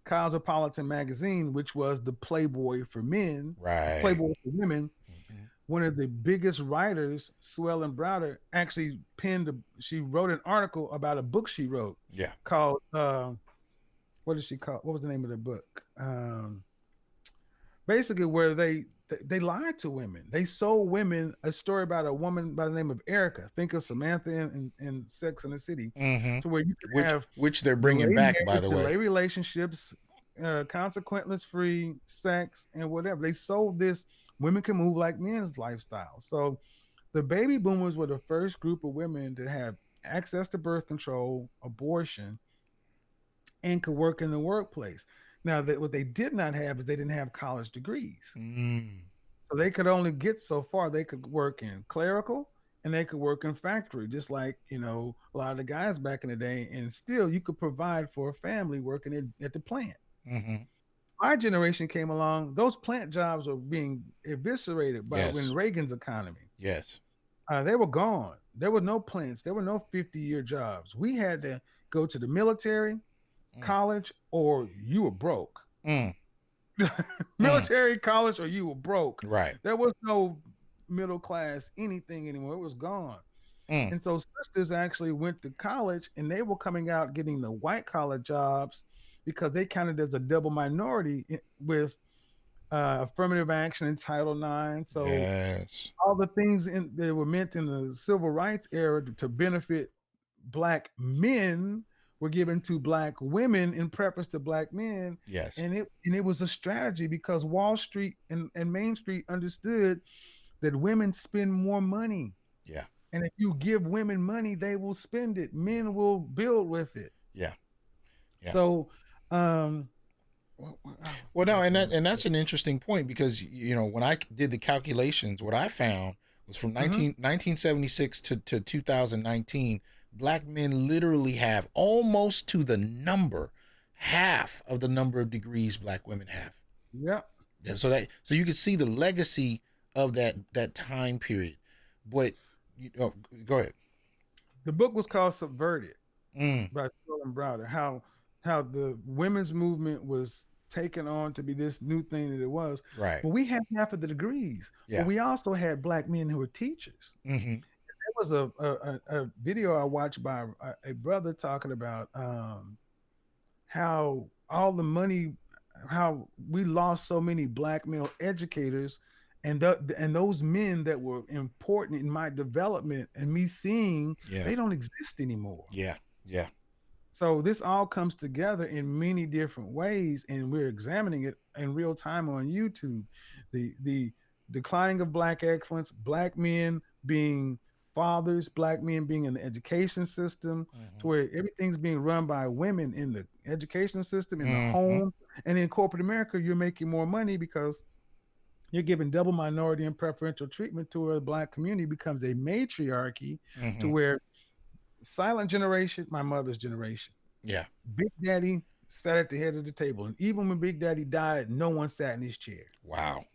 Cosmopolitan magazine, which was the Playboy for men, the Right. Playboy for women, Mm-hmm. one of the biggest writers, Swell and Browder, actually she wrote an article about a book she wrote Yeah. called what did she call? What was the name of the book? Basically, where they lied to women. They sold women a story about a woman by the name of Erica. Think of Samantha in Sex and the City, Mm-hmm. to where you could Which have which they're bringing delay back, by marriage, the way. delay relationships, consequenceless free sex, and whatever. They sold this women can move like men's lifestyle. So the baby boomers were the first group of women to have access to birth control, abortion, and could work in the workplace. Now, what they did not have is they didn't have college degrees. Mm. So they could only get so far. They could work in clerical and they could work in factory, just like, a lot of the guys back in the day. And still, you could provide for a family working at the plant. Mm-hmm. My generation came along, those plant jobs were being eviscerated by when Yes. Reagan's economy. Yes. They were gone. There were no plants. There were no 50-year jobs. We had to go to the military, Mm. college, or you were broke. Mm. Mm. Military, college, or you were broke. Right. There was no middle class anything anymore. It was gone. Mm. And so sisters actually went to college and they were coming out getting the white collar jobs because they counted as a double minority with affirmative action in Title IX. So Yes. all the things that were meant in the civil rights era to benefit black men were given to black women in preference to black men. Yes. And it was a strategy because Wall Street and Main Street understood that women spend more money. Yeah. And if you give women money, they will spend it. Men will build with it. Yeah. Yeah. So, um, I Well, no, forgot and what I was that's an interesting point because when I did the calculations, what I found was from saying. 1976 to 2019, black men literally have almost to the number half of the number of degrees black women have. Yep. Yeah, so you can see the legacy of that time period. But go ahead. The book was called Subverted Mm, by Sterling Browder. How the women's movement was taken on to be this new thing that it was. right. But we had half of the degrees, but Yeah. we also had black men who were teachers. Mm-hmm. There was a video I watched by a brother talking about how all the money, how we lost so many black male educators, and those men that were important in my development and me seeing Yeah. they don't exist anymore. Yeah. Yeah. So this all comes together in many different ways, and we're examining it in real time on YouTube. The declining of black excellence, black men being fathers, black men being in the education system, to Mm-hmm. where everything's being run by women in the education system, in the Mm-hmm. home, and in corporate America, you're making more money because you're giving double minority and preferential treatment to where the black community becomes a matriarchy, to Mm-hmm. where silent generation, my mother's generation. Yeah. Big Daddy sat at the head of the table. And even when Big Daddy died, no one sat in his chair. Wow.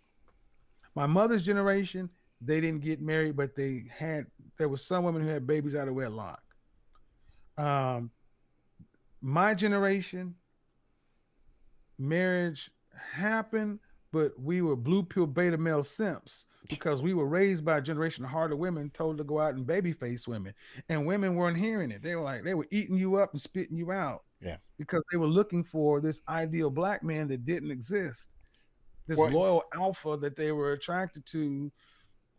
My mother's generation, they didn't get married, but there was some women who had babies out of wedlock. Um, my generation, marriage happened, but we were blue pill beta male simps because we were raised by a generation of harder women told to go out and babyface women. And women weren't hearing it. They were eating you up and spitting you out Yeah. because they were looking for this ideal black man that didn't exist, this Well, loyal alpha that they were attracted to,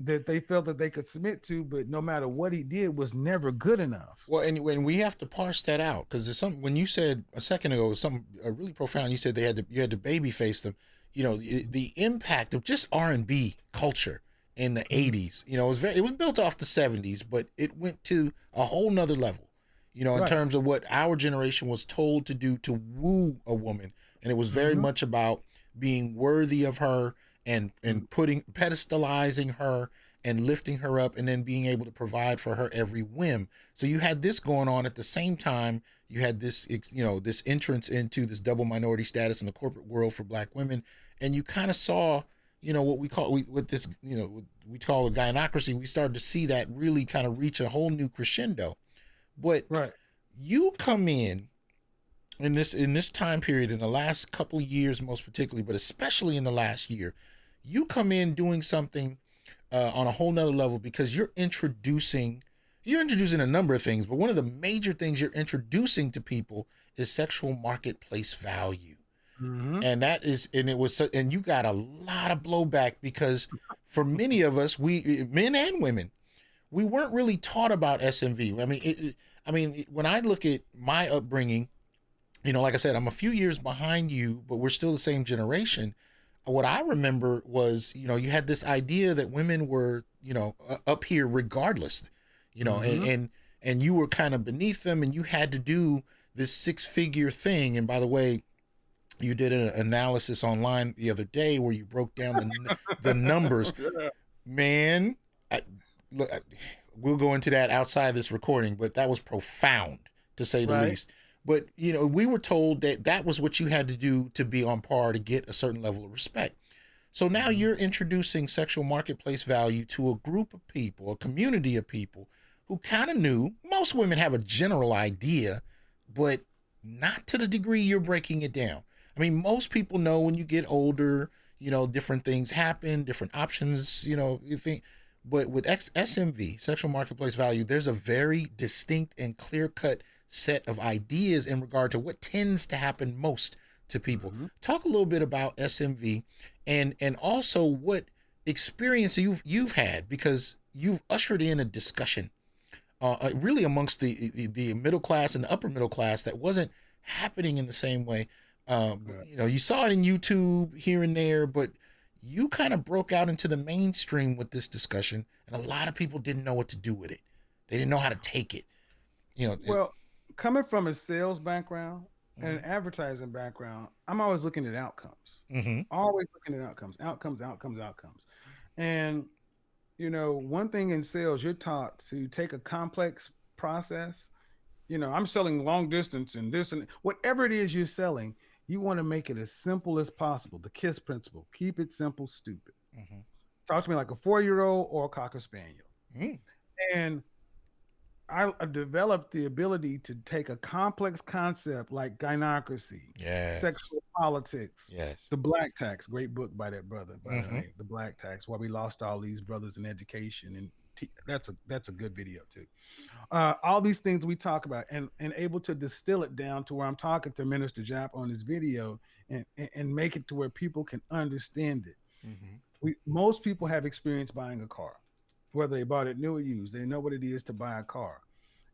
that they felt that they could submit to, but no matter what he did was never good enough. Well, and when we have to parse that out because there's something when you said a second ago something really profound. You said you had to baby face them. The impact of just R&B culture in the Mhm. '80s. It was built off the '70s, but it went to a whole nother level. In Right. terms of what our generation was told to do to woo a woman, and it was very Hmm. much about being worthy of her Hmm. and putting pedestalizing her and lifting her up and then being able to provide for her every whim. So you had this going on at the same time. You had this, this entrance into this double minority status in the corporate world for black women, and you kind of saw, what with this, we call a gynocracy. We started to see that really kind of reach a whole new crescendo. But Right. you come in this time period in the last couple of years, most particularly, but especially in the last year, you come in doing something on a whole nother level because you're introducing a number of things, but one of the major things you're introducing to people is sexual marketplace value. Hmm. And you got a lot of blowback because for many of us, we men and women, we weren't really taught about SMV. When I look at my upbringing, like I said, I'm a few years behind you, but we're still the same generation. What I remember was, you had this idea that women were, up here regardless, and Hmm. and you were kind of beneath them, and you had to do this six-figure thing. And by the way, you did an analysis online the other day where you broke down the numbers, man. I, look, we'll go into that outside this recording, but that was profound to say the Right. least. But we were told that that was what you had to do to be on par to get a certain level of respect. So now Hmm. you're introducing sexual marketplace value to a group of people, a community of people who kind of knew. Most women have a general idea, but not to the degree you're breaking it down. I mean, most people know when you get older, different things happen, different options, you think. But with SMV, sexual marketplace value, there's a very distinct and clear cut set of ideas in regard to what tends to happen most to people. Hmm. Talk a little bit about SMV and also what experience you've had because you've ushered in a discussion really amongst the middle class and the upper middle class that wasn't happening in the same way. Right. You saw it in YouTube here and there, but you kind of broke out into the mainstream with this discussion, and a lot of people didn't know what to do with it. They didn't know how to take it. You know. Well, coming from a sales background and an Mm-hmm. advertising background, I'm always looking at outcomes. Mm-hmm. Always looking at outcomes, outcomes, outcomes, outcomes. And one thing in sales, you're taught to take a complex process. I'm selling long distance and this and whatever it is you're selling, you want to make it as simple as possible. The KISS principle: keep it simple, stupid. Mm-hmm. Talk to me like a 4-year-old or a cocker spaniel. Mm-hmm. And I developed the ability to take a complex concept like gynocracy, Yes. sexual politics, Yes. the black tax, great book by that brother, by the Mm-hmm. name, the black tax, why we lost all these brothers in education, and that's a good video too. All these things we talk about, and able to distill it down to where I'm talking to Minister Jap on this video, and make it to where people can understand it. Mm-hmm. Most people have experience buying a car, whether they bought it new or used. They know what it is to buy a car,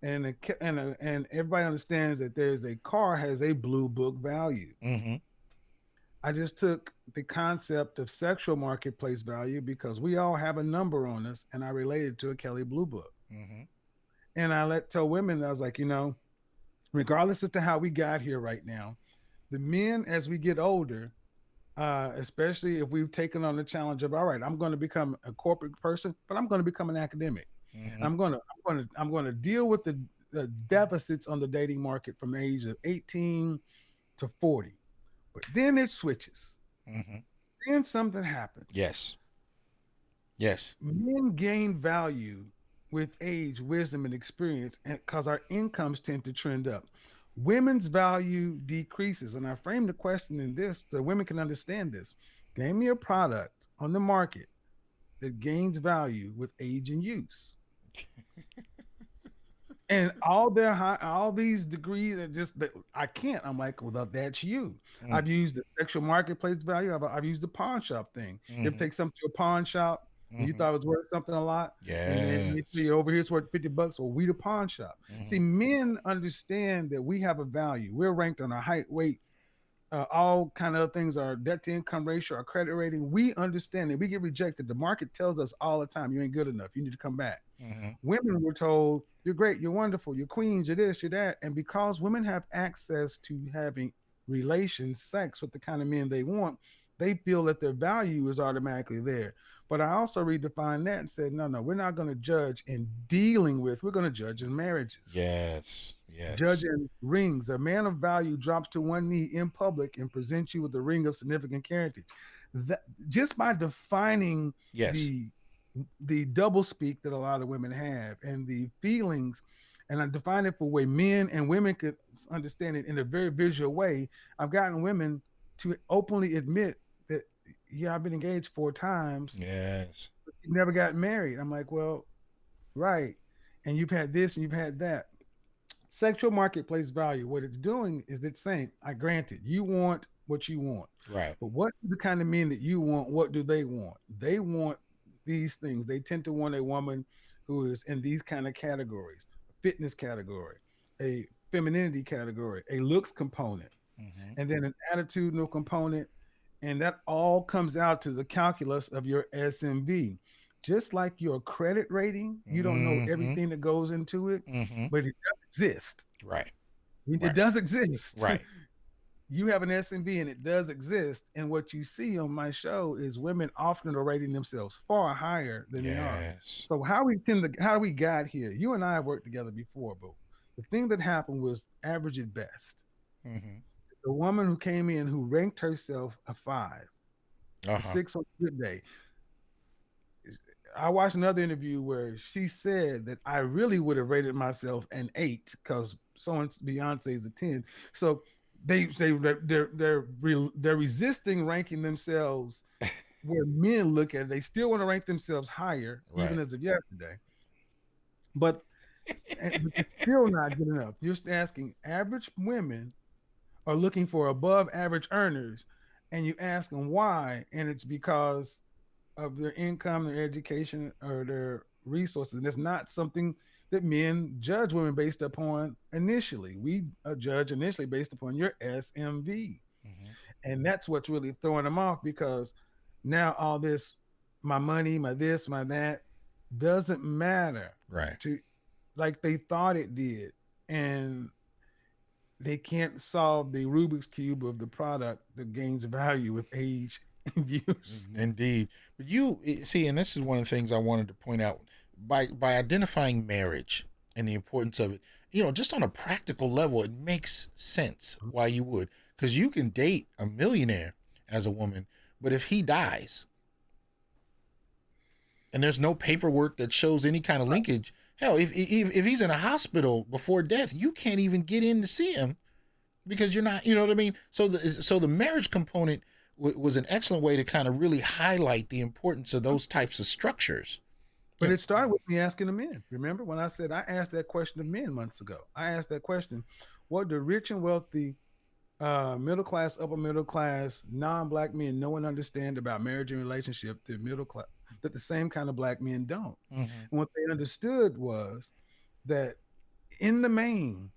and everybody understands that there's a car has a blue book value. Mm-hmm. I just took the concept of sexual marketplace value because we all have a number on us, and I related to a Kelly Blue Book. Mm-hmm. And I tell women that I was like, regardless as to how we got here right now, the men as we get older, especially if we've taken on the challenge of, all right, I'm going to become a corporate person, but I'm going to become an academic. Mm-hmm. I'm going to deal with the deficits on the dating market from the age of 18 to 40. But then it switches. Mm-hmm. Then something happens. Yes. Yes. Men gain value with age, wisdom, and experience, and because our incomes tend to trend up. Women's value decreases. And I frame the question in this so women can understand this. Name me a product on the market that gains value with age and use. And all these degrees are just that I can't. I'm like, well, that's you. Mm-hmm. I've used the sexual marketplace value. I've used the pawn shop thing. You ever Mm-hmm. take something to a pawn shop and you Mm-hmm. thought it was worth something a lot, and they Yes. say over here it's worth $50. Well, we the pawn shop. Mm-hmm. See, men understand that we have a value. We're ranked on our height, weight, all kind of things, our debt to income ratio, our credit rating. We understand that we get rejected. The market tells us all the time, you ain't good enough. You need to come back. Mm-hmm. Women were told, you're great, you're wonderful, you're queens, you're this, you're that. And because women have access to having relations, sex with the kind of men they want, they feel that their value is automatically there. But I also redefined that and said, no, no, we're not going to judge in dealing with, we're going to judge in marriages. Yes. Yes. Judging rings. A man of value drops to one knee in public and presents you with a ring of significant character. That, just by defining Yes. the the double speak that a lot of women have and the feelings, and I define it for way men and women could understand it in a very visual way. I've gotten women to openly admit that, yeah, I've been engaged 4 times, Yes. but you never got married. I'm like, well, right. And you've had this and you've had that. Sexual marketplace value, what it's doing is it's saying, I grant it, you want what you want. Right. But what the kind of men that you want, what do they want? They want these things. They tend to want a woman who is in these kind of categories: a fitness category, a femininity category, a looks component, Mm-hmm. and then an attitudinal component. And that all comes out to the calculus of your SMV. Just like your credit rating, you don't know Mm-hmm. everything that goes into it, Mm-hmm. but it does exist. Right. It Right. does exist. Right. You have an SMV and it does exist. And what you see on my show is women often are rating themselves far higher than they are. Yes. So how we got here? You and I have worked together before, but the thing that happened was average at best. Mm-hmm. The woman who came in who ranked herself a 5, a Uh-huh. 6 on a good day. I watched another interview where she said that I really would have rated myself an 8 because someone's Beyonce is a 10. So they're resisting ranking themselves where men look at it. They still want to rank themselves higher, even Right. as of yesterday. But, but it's still not good enough. Just asking average women are looking for above average earners, and you ask them why, and it's because of their income, their education, or their resources. And it's not something that men judge women based upon initially. We judge initially based upon your SMV. Mm-hmm. And that's what's really throwing them off because Now all this, my money, my this, my that, doesn't matter Right. to like they thought it did. And they can't solve the Rubik's Cube of the product that gains value with age and use. Indeed. But you see, and this is one of the things I wanted to point out by identifying marriage and the importance of it. Just on a practical level, it makes sense why you would, because you can date a millionaire as a woman, but if he dies and there's no paperwork that shows any kind of linkage, hell, if he's in a hospital before death, you can't even get in to see him because you're not, you know what I mean? So the marriage component was an excellent way to kind of really highlight the importance of those types of structures. But Yeah. it started with me asking the men. Remember when I said I asked that question of men months ago? I asked that question: what do rich and wealthy, middle class, upper middle class, non-black men know and understand about marriage and relationship that middle class that the same kind of black men don't? Mm-hmm. And what they understood was that in the main,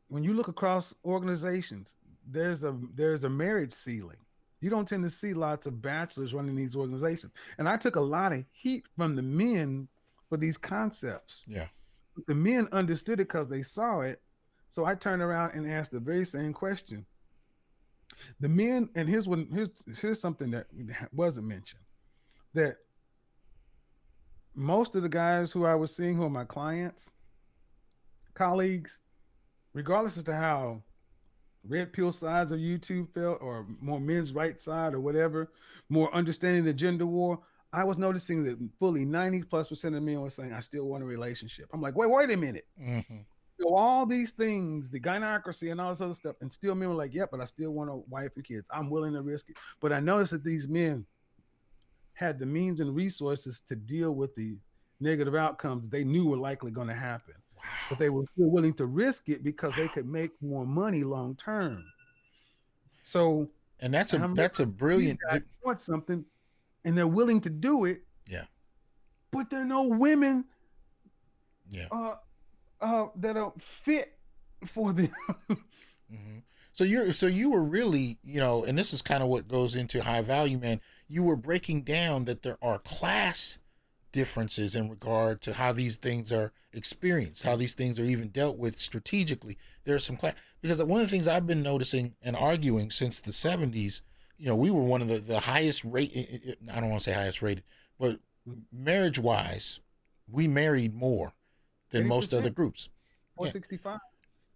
when you look across organizations, there's a marriage ceiling. You don't tend to see lots of bachelors running these organizations. And I took a lot of heat from the men for these concepts. Yeah. But the men understood it because they saw it. So I turned around and asked the very same question. The men, and here's something that wasn't mentioned. That most of the guys who I was seeing who are my clients, colleagues, regardless as to how red pill sides of YouTube felt, or more men's right side, or whatever, more understanding the gender war. I was noticing that fully 90+% of men were saying, I still want a relationship. I'm like, wait a minute. Mm-hmm. So all these things, the gynocracy and all this other stuff, and still men were like, yeah, but I still want a wife and kids. I'm willing to risk it. But I noticed that these men had the means and resources to deal with the negative outcomes they knew were likely going to happen. But Wow. they were still willing to risk it because they Wow. could make more money long term. So And that's a I'm like, that's a these brilliant. guys want something and they're willing to do it, Yeah. but there are no women Yeah. uh, that are fit for them. Mm-hmm. So you were really, and this is kind of what goes into high value, man. You were breaking down that there are class differences in regard to how these things are experienced, how these things are even dealt with strategically. There's some class, because one of the things I've been noticing and arguing since the 70s, we were one of the highest rate. I don't want to say highest rated, but marriage wise, we married more than most other 80%, groups. Yeah. 465.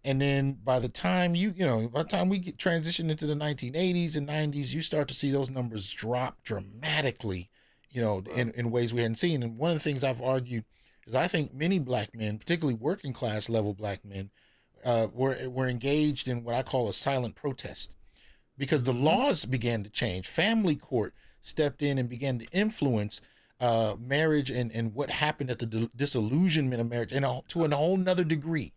And then by the time by the time we get transitioned into the 1980s and 90s, you start to see those numbers drop dramatically, Well, in ways we hadn't seen. And one of the things I've argued is I think many black men, particularly working class level black men, were engaged in what I call a silent protest because the mm-hmm. laws began to change. Family court stepped in and began to influence marriage and what happened at the disillusionment of marriage and to a whole nother degree.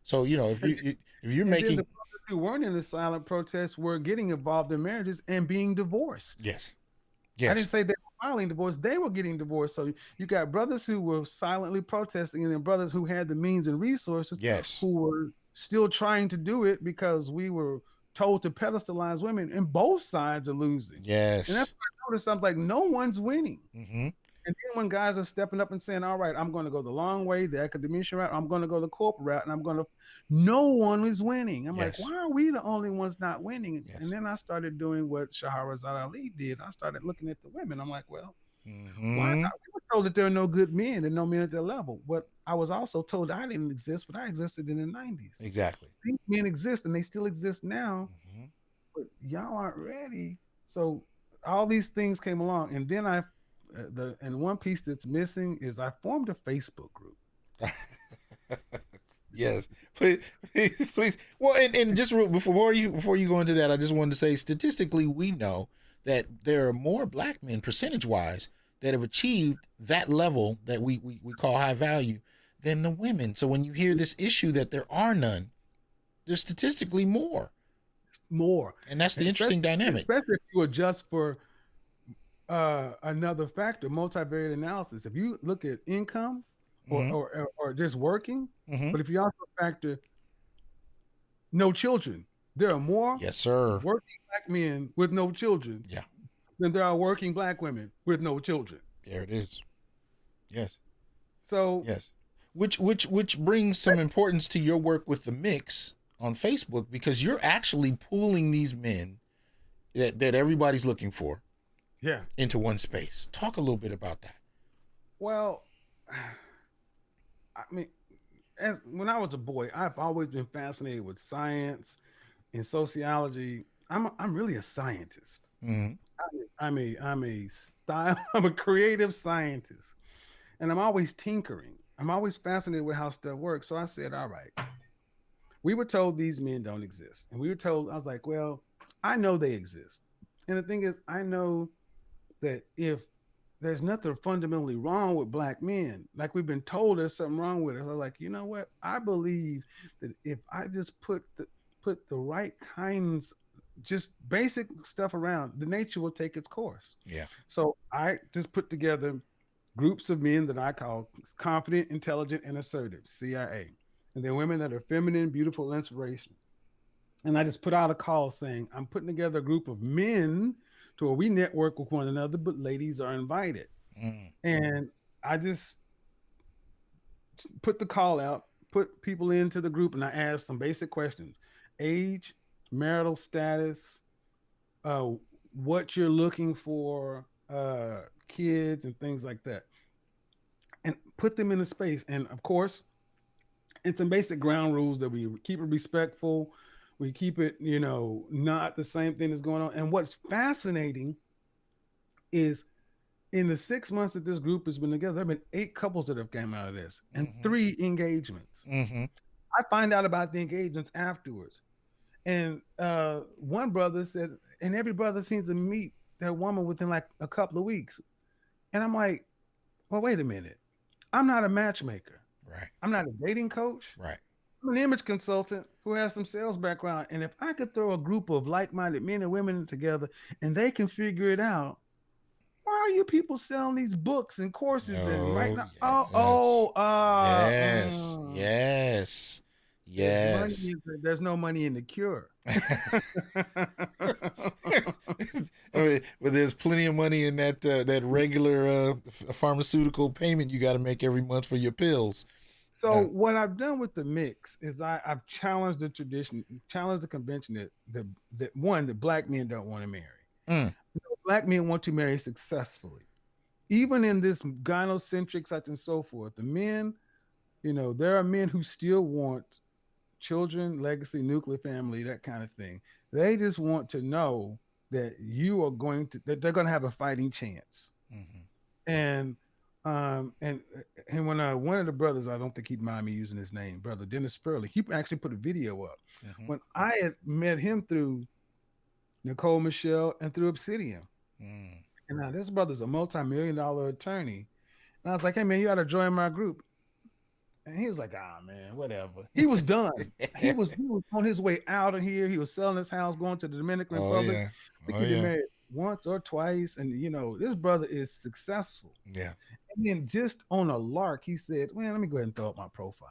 So if you're And then the making brothers who weren't in the silent protests were getting involved in marriages and being divorced. yes, I didn't yes, say they were filing divorce; they were getting divorced. So you got brothers who were silently protesting, and then brothers who had the means and resources yes, who were still trying to do it because we were told to pedestalize women, and both sides are losing. And that's yes. what I noticed. I'm like, no one's winning. Mm-hmm. And then when guys are stepping up and saying, all right, I'm going to go the long way, the academician route, I'm going to go the corporate route, and I'm going to, no one is winning. I'm like, Yes, why are we the only ones not winning? And yes. then I started doing what Shahrazad Ali did. I started looking at the women. I'm like, well, why not? Mm-hmm. We were told that there are no good men and no men at their level. But I was also told I didn't exist, but I existed in the 90s. Exactly. These men exist and they still exist now, Mm-hmm. but y'all aren't ready. So all these things came along. And then and one piece that's missing is I formed a Facebook group. Yes, please, please, please. Well, and just before you go into that, I just wanted to say statistically, we know that there are more black men percentage wise that have achieved that level that we call high value than the women. So when you hear this issue that there are none, there's statistically more, More, and that's the and interesting dynamic. especially if you adjust for another factor, multivariate analysis. If you look at income or, Mm-hmm. or just working, Mm-hmm. but if you also factor no children, there are more Yes, sir. working black men with no children Yeah. than there are working black women with no children. There it is. Yes. So Yes. Which brings some importance to your work with the mix on Facebook, because you're actually pooling these men that everybody's looking for yeah, into one space. Talk a little bit about that. well, I mean, as when I was a boy, I've always been fascinated with science and sociology. I'm really a scientist. Mm-hmm. I'm a style. I'm a creative scientist, and I'm always tinkering. I'm always fascinated with how stuff works. So I said, all right, we were told these men don't exist, and we were told. I was like, well, I know they exist, and the thing is, I know that if there's nothing fundamentally wrong with black men, like we've been told there's something wrong with it. I was like, you know what? I believe that if I just put the right kinds, just basic stuff around, the nature will take its course. Yeah. So I just put together groups of men that I call confident, intelligent, and assertive, CIA. And they're women that are feminine, beautiful, inspirational. And I just put out a call saying, I'm putting together a group of men to where we network with one another, but ladies are invited. Mm. And I just put the call out, put people into the group, and I asked some basic questions: age, marital status, uh, what you're looking for, kids, and things like that, and put them in a space. And of course, it's some basic ground rules that we keep it respectful. We keep it, not the same thing that's going on. And what's fascinating is in the 6 months that this group has been together, there have been 8 couples that have come out of this and Mm-hmm. 3 engagements. Mm-hmm. I find out about the engagements afterwards. And one brother said, and every brother seems to meet their woman within like a couple of weeks. And I'm like, well, wait a minute. I'm not a matchmaker. Right. I'm not a dating coach. Right. I'm an image consultant who has some sales background. And if I could throw a group of like minded men and women together and they can figure it out, why are you people selling these books and courses and right Oh now? yes. Yes. Mm. Yes. There's money. Yes. There's no money in the cure. I mean, but there's plenty of money in that regular pharmaceutical payment you got to make every month for your pills. So Uh, what I've done with the mix is I've challenged the tradition, challenged the convention that one that black men don't want to marry. mm, Black men want to marry successfully, even in this gynocentric such and so forth. The men, there are men who still want children, legacy, nuclear family, that kind of thing. They just want to know that that they're going to have a fighting chance. mm-hmm, And um and and when one of the brothers, I don't think he'd mind me using his name, brother Dennis Spurley, he actually put a video up mm-hmm, when I had met him through Nicole Michelle and through Obsidian. mm. And now this brother's a multi-million-dollar attorney. And I was like, hey man, you ought to join my group. And he was like, ah man, whatever. He was done. He was on his way out of here. He was selling his house, going to the Dominican Oh Republic. yeah. I think Oh he'd been yeah. married once or twice. And this brother is successful. Yeah. And then just on a lark, he said, well, let me go ahead and throw up my profile.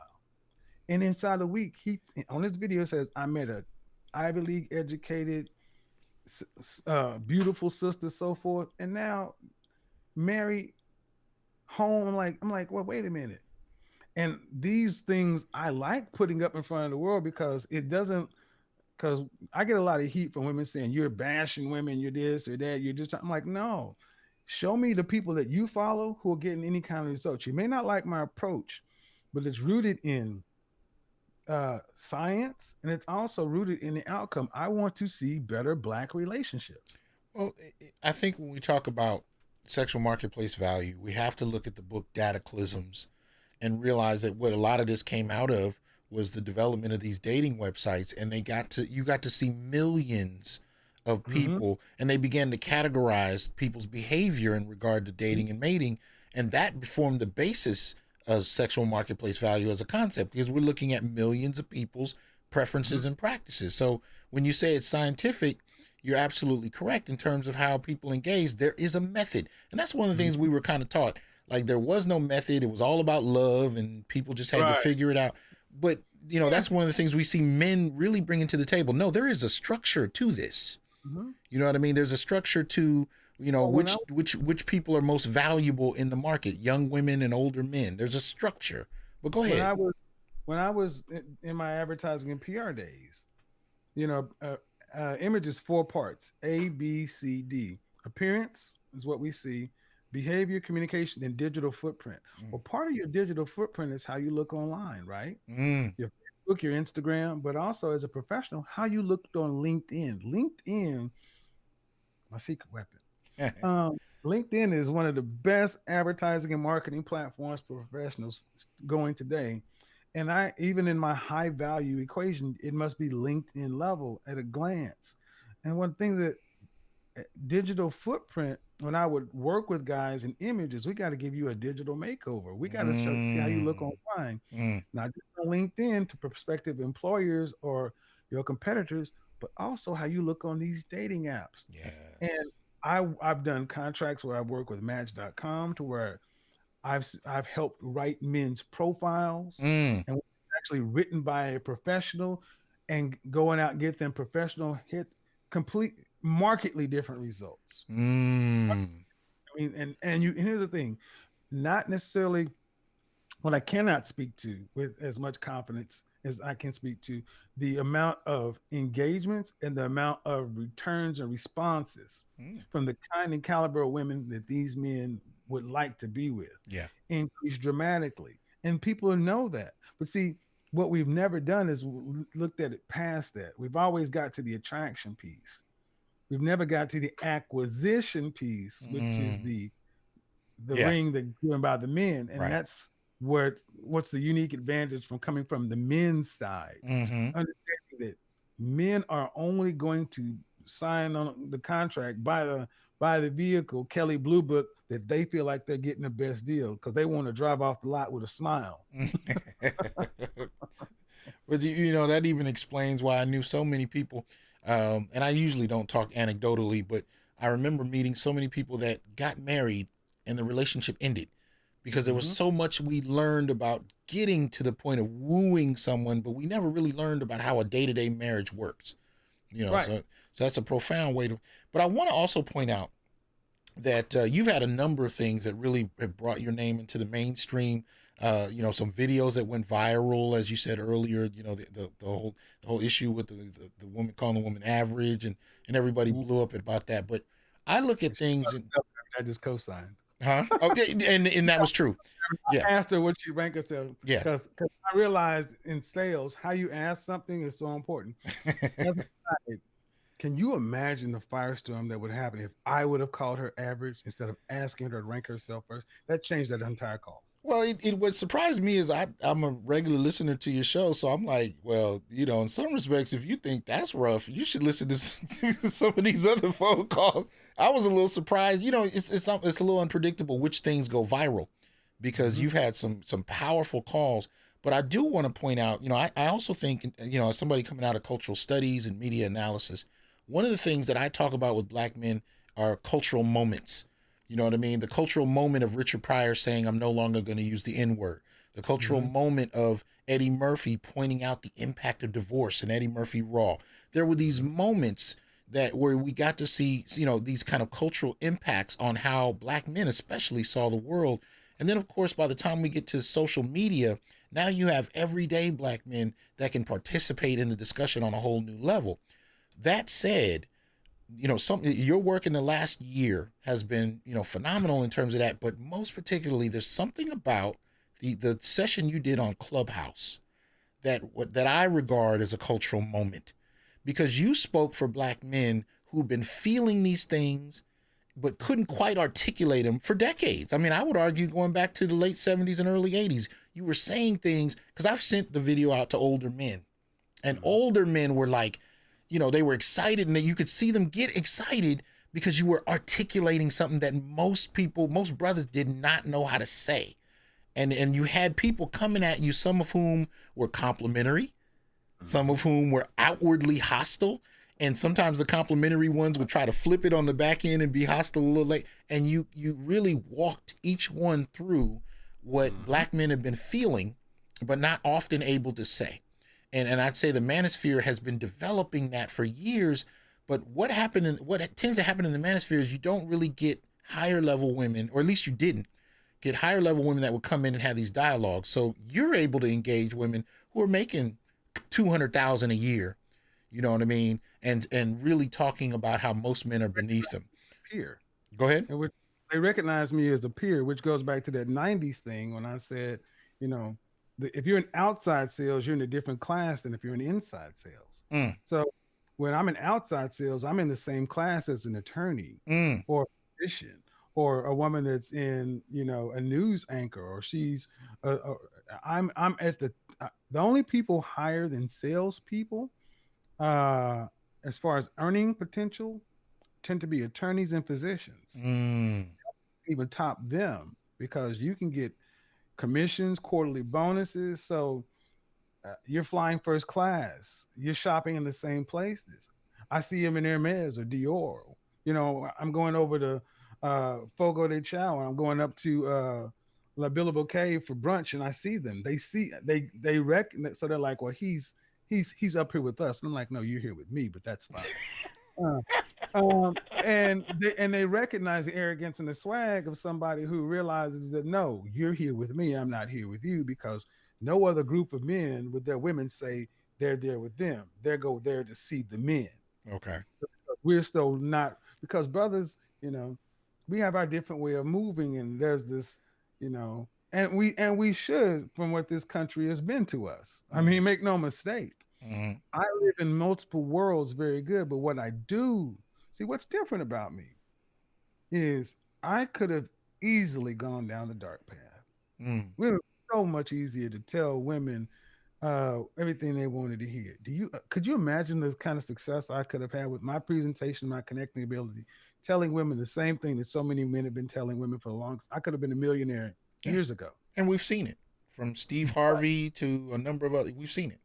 And inside a week, he on his video says, I met a Ivy League educated, beautiful sister, so forth. And now married, home. I'm like, well, wait a minute. And these things I like putting up in front of the world because it doesn't, because I get a lot of heat from women saying you're bashing women, you're this or that, you're just, I'm like, no, show me the people that you follow who are getting any kind of results. You may not like my approach, but it's rooted in science and it's also rooted in the outcome. I want to see better black relationships. Well, I think when we talk about sexual marketplace value, we have to look at the book Dataclysms and realize that what a lot of this came out of was the development of these dating websites, and you got to see millions of Mm-hmm. people, and they began to categorize people's behavior in regard to dating and mating, and that formed the basis of sexual marketplace value as a concept, because we're looking at millions of people's preferences and practices. So when you say it's scientific, you're absolutely correct in terms of how people engage. There is a method, and that's one of the things we were kind of taught. Like, there was no method; it was all about love, and people just had to Right. figure it out. But Yeah. that's one of the things we see men really bringing to the table. No, there is a structure to this. Mm-hmm. You know what I mean? There's a structure to Well, when I which people are most valuable in the market, young women and older men. There's a structure. But go when ahead. I was when I was in my advertising and PR days, you know, image is four parts: A, B, C, D. Appearance is what we see. Behavior, communication, and digital footprint. Mm. Well, part of your digital footprint is how you look online, right? Mm. Your Facebook, your Instagram, but also as a professional, how you looked on LinkedIn. LinkedIn, my secret weapon. LinkedIn is one of the best advertising and marketing platforms for professionals going today. And I, even in my high value equation, it must be LinkedIn level at a glance. And one thing that digital footprint, when I would work with guys in images, we got to give you a digital makeover. We got to see how you look Mm. online, Mm. not just on LinkedIn to prospective employers or your competitors, but also how you look on these dating apps. Yeah. And I've done contracts where I've worked with Match.com to where I've helped write men's profiles Mm. and actually written by a professional and going out and get them professional hit complete markedly different results. Mm. I mean, and here's the thing, not necessarily what I cannot speak to with as much confidence as I can speak to the amount of engagements and the amount of returns and responses Mm. from the kind and caliber of women that these men would like to be with Yeah. increase dramatically. And people know that. But see, what we've never done is looked at it past that. We've always got to the attraction piece. We've never got to the acquisition piece, which is Mm. the Yeah. ring that given by the men, and Right. that's what's the unique advantage from coming from the men's side, Mm-hmm. understanding that men are only going to sign on the contract by the vehicle Kelly Blue Book that they feel like they're getting the best deal because they want to drive off the lot with a smile. But you know that even explains why I knew so many people, and I usually don't talk anecdotally, but I remember meeting so many people that got married and the relationship ended because there was Mm-hmm. so much we learned about getting to the point of wooing someone, but we never really learned about how a day-to-day marriage works. You know, Right. so that's a profound way to. But I want to also point out that you've had a number of things that really have brought your name into the mainstream. You know, some videos that went viral, as you said earlier. You know, the whole issue with the woman calling the woman average, and everybody Mm-hmm. blew up about that. But I look at things and I just co-signed. huh? Okay, and that was true. Yeah, I asked her what she ranked herself yeah. because I realized in sales how you ask something is so important. As a side, can you imagine the firestorm that would happen if I would have called her average instead of asking her to rank herself first? That changed that entire call. Well, it what surprised me is I'm a regular listener to your show, so I'm like, well, you know, in some respects, if you think that's rough, you should listen to some of these other phone calls. I was a little surprised. You know, it's a little unpredictable which things go viral because Mm-hmm. you've had some powerful calls. But I do want to point out, you know, I also think, you know, as somebody coming out of cultural studies and media analysis, one of the things that I talk about with black men are cultural moments. You know what I mean? The cultural moment of Richard Pryor saying, I'm no longer going to use the N word. The cultural Mm-hmm. moment of Eddie Murphy pointing out the impact of divorce and Eddie Murphy Raw. There were these Mm-hmm. moments that where we got to see, you know, these kind of cultural impacts on how black men especially saw the world. And then, of course, by the time we get to social media, now you have everyday black men that can participate in the discussion on a whole new level. That said, you know, some your work in the last year has been, you know, phenomenal in terms of that, but most particularly there's something about the session you did on Clubhouse that I regard as a cultural moment because you spoke for black men who've been feeling these things but couldn't quite articulate them for decades. I mean, I would argue going back to the late 70s and early 80s, you were saying things because I've sent the video out to older men and Mm-hmm. older men were like, you know, they were excited and that you could see them get excited because you were articulating something that most people, most brothers did not know how to say. And you had people coming at you, some of whom were complimentary, some Mm-hmm. of whom were outwardly hostile. And sometimes the complimentary ones would try to flip it on the back end and be hostile a little late. And you really walked each one through what Mm-hmm. black men have been feeling, but not often able to say. And I'd say the manosphere has been developing that for years, But what tends to happen in the manosphere is you don't really get higher level women, or at least you didn't get higher level women that would come in and have these dialogues. So you're able to engage women who are making 200,000 a year. You know what I mean? And really talking about how most men are beneath them. Peer, Go ahead. and which they recognize me as a peer, which goes back to that '90s thing when I said, you know, if you're in outside sales, you're in a different class than if you're in inside sales. Mm, So when I'm in outside sales, I'm in the same class as an attorney mm, or a physician or a woman that's in, a news anchor, or she's, I'm at the only people higher than salespeople, uh, as far as earning potential, tend to be attorneys and physicians. mm. Even top them because you can get commissions, quarterly bonuses. So you're flying first class. You're shopping in the same places. I see him in Hermes or Dior. I'm going over to Fogo de Chao, and I'm going up to La Billable Cave for brunch, and I see them. They reckon, so they're like, well, he's up here with us. And I'm like, no, you're here with me, but that's fine. Uh, and they recognize the arrogance and the swag of somebody who realizes that no, you're here with me. I'm not here with you, because no other group of men with their women say they're there with them. They go there to see the men. Okay. We're still not, because brothers, we have our different way of moving, and there's this, and we should, from what this country has been to us. I Mm, mean, make no mistake. mm, I live in multiple worlds very good, but what I do see, what's different about me is I could have easily gone down the dark path. mm. It was so much easier to tell women everything they wanted to hear. Could you imagine the kind of success I could have had with my presentation, my connecting ability, telling women the same thing that so many men have been telling women for the longest? I could have been a millionaire Yeah. years ago. And we've seen it from Steve Harvey to a number of other. We've seen it.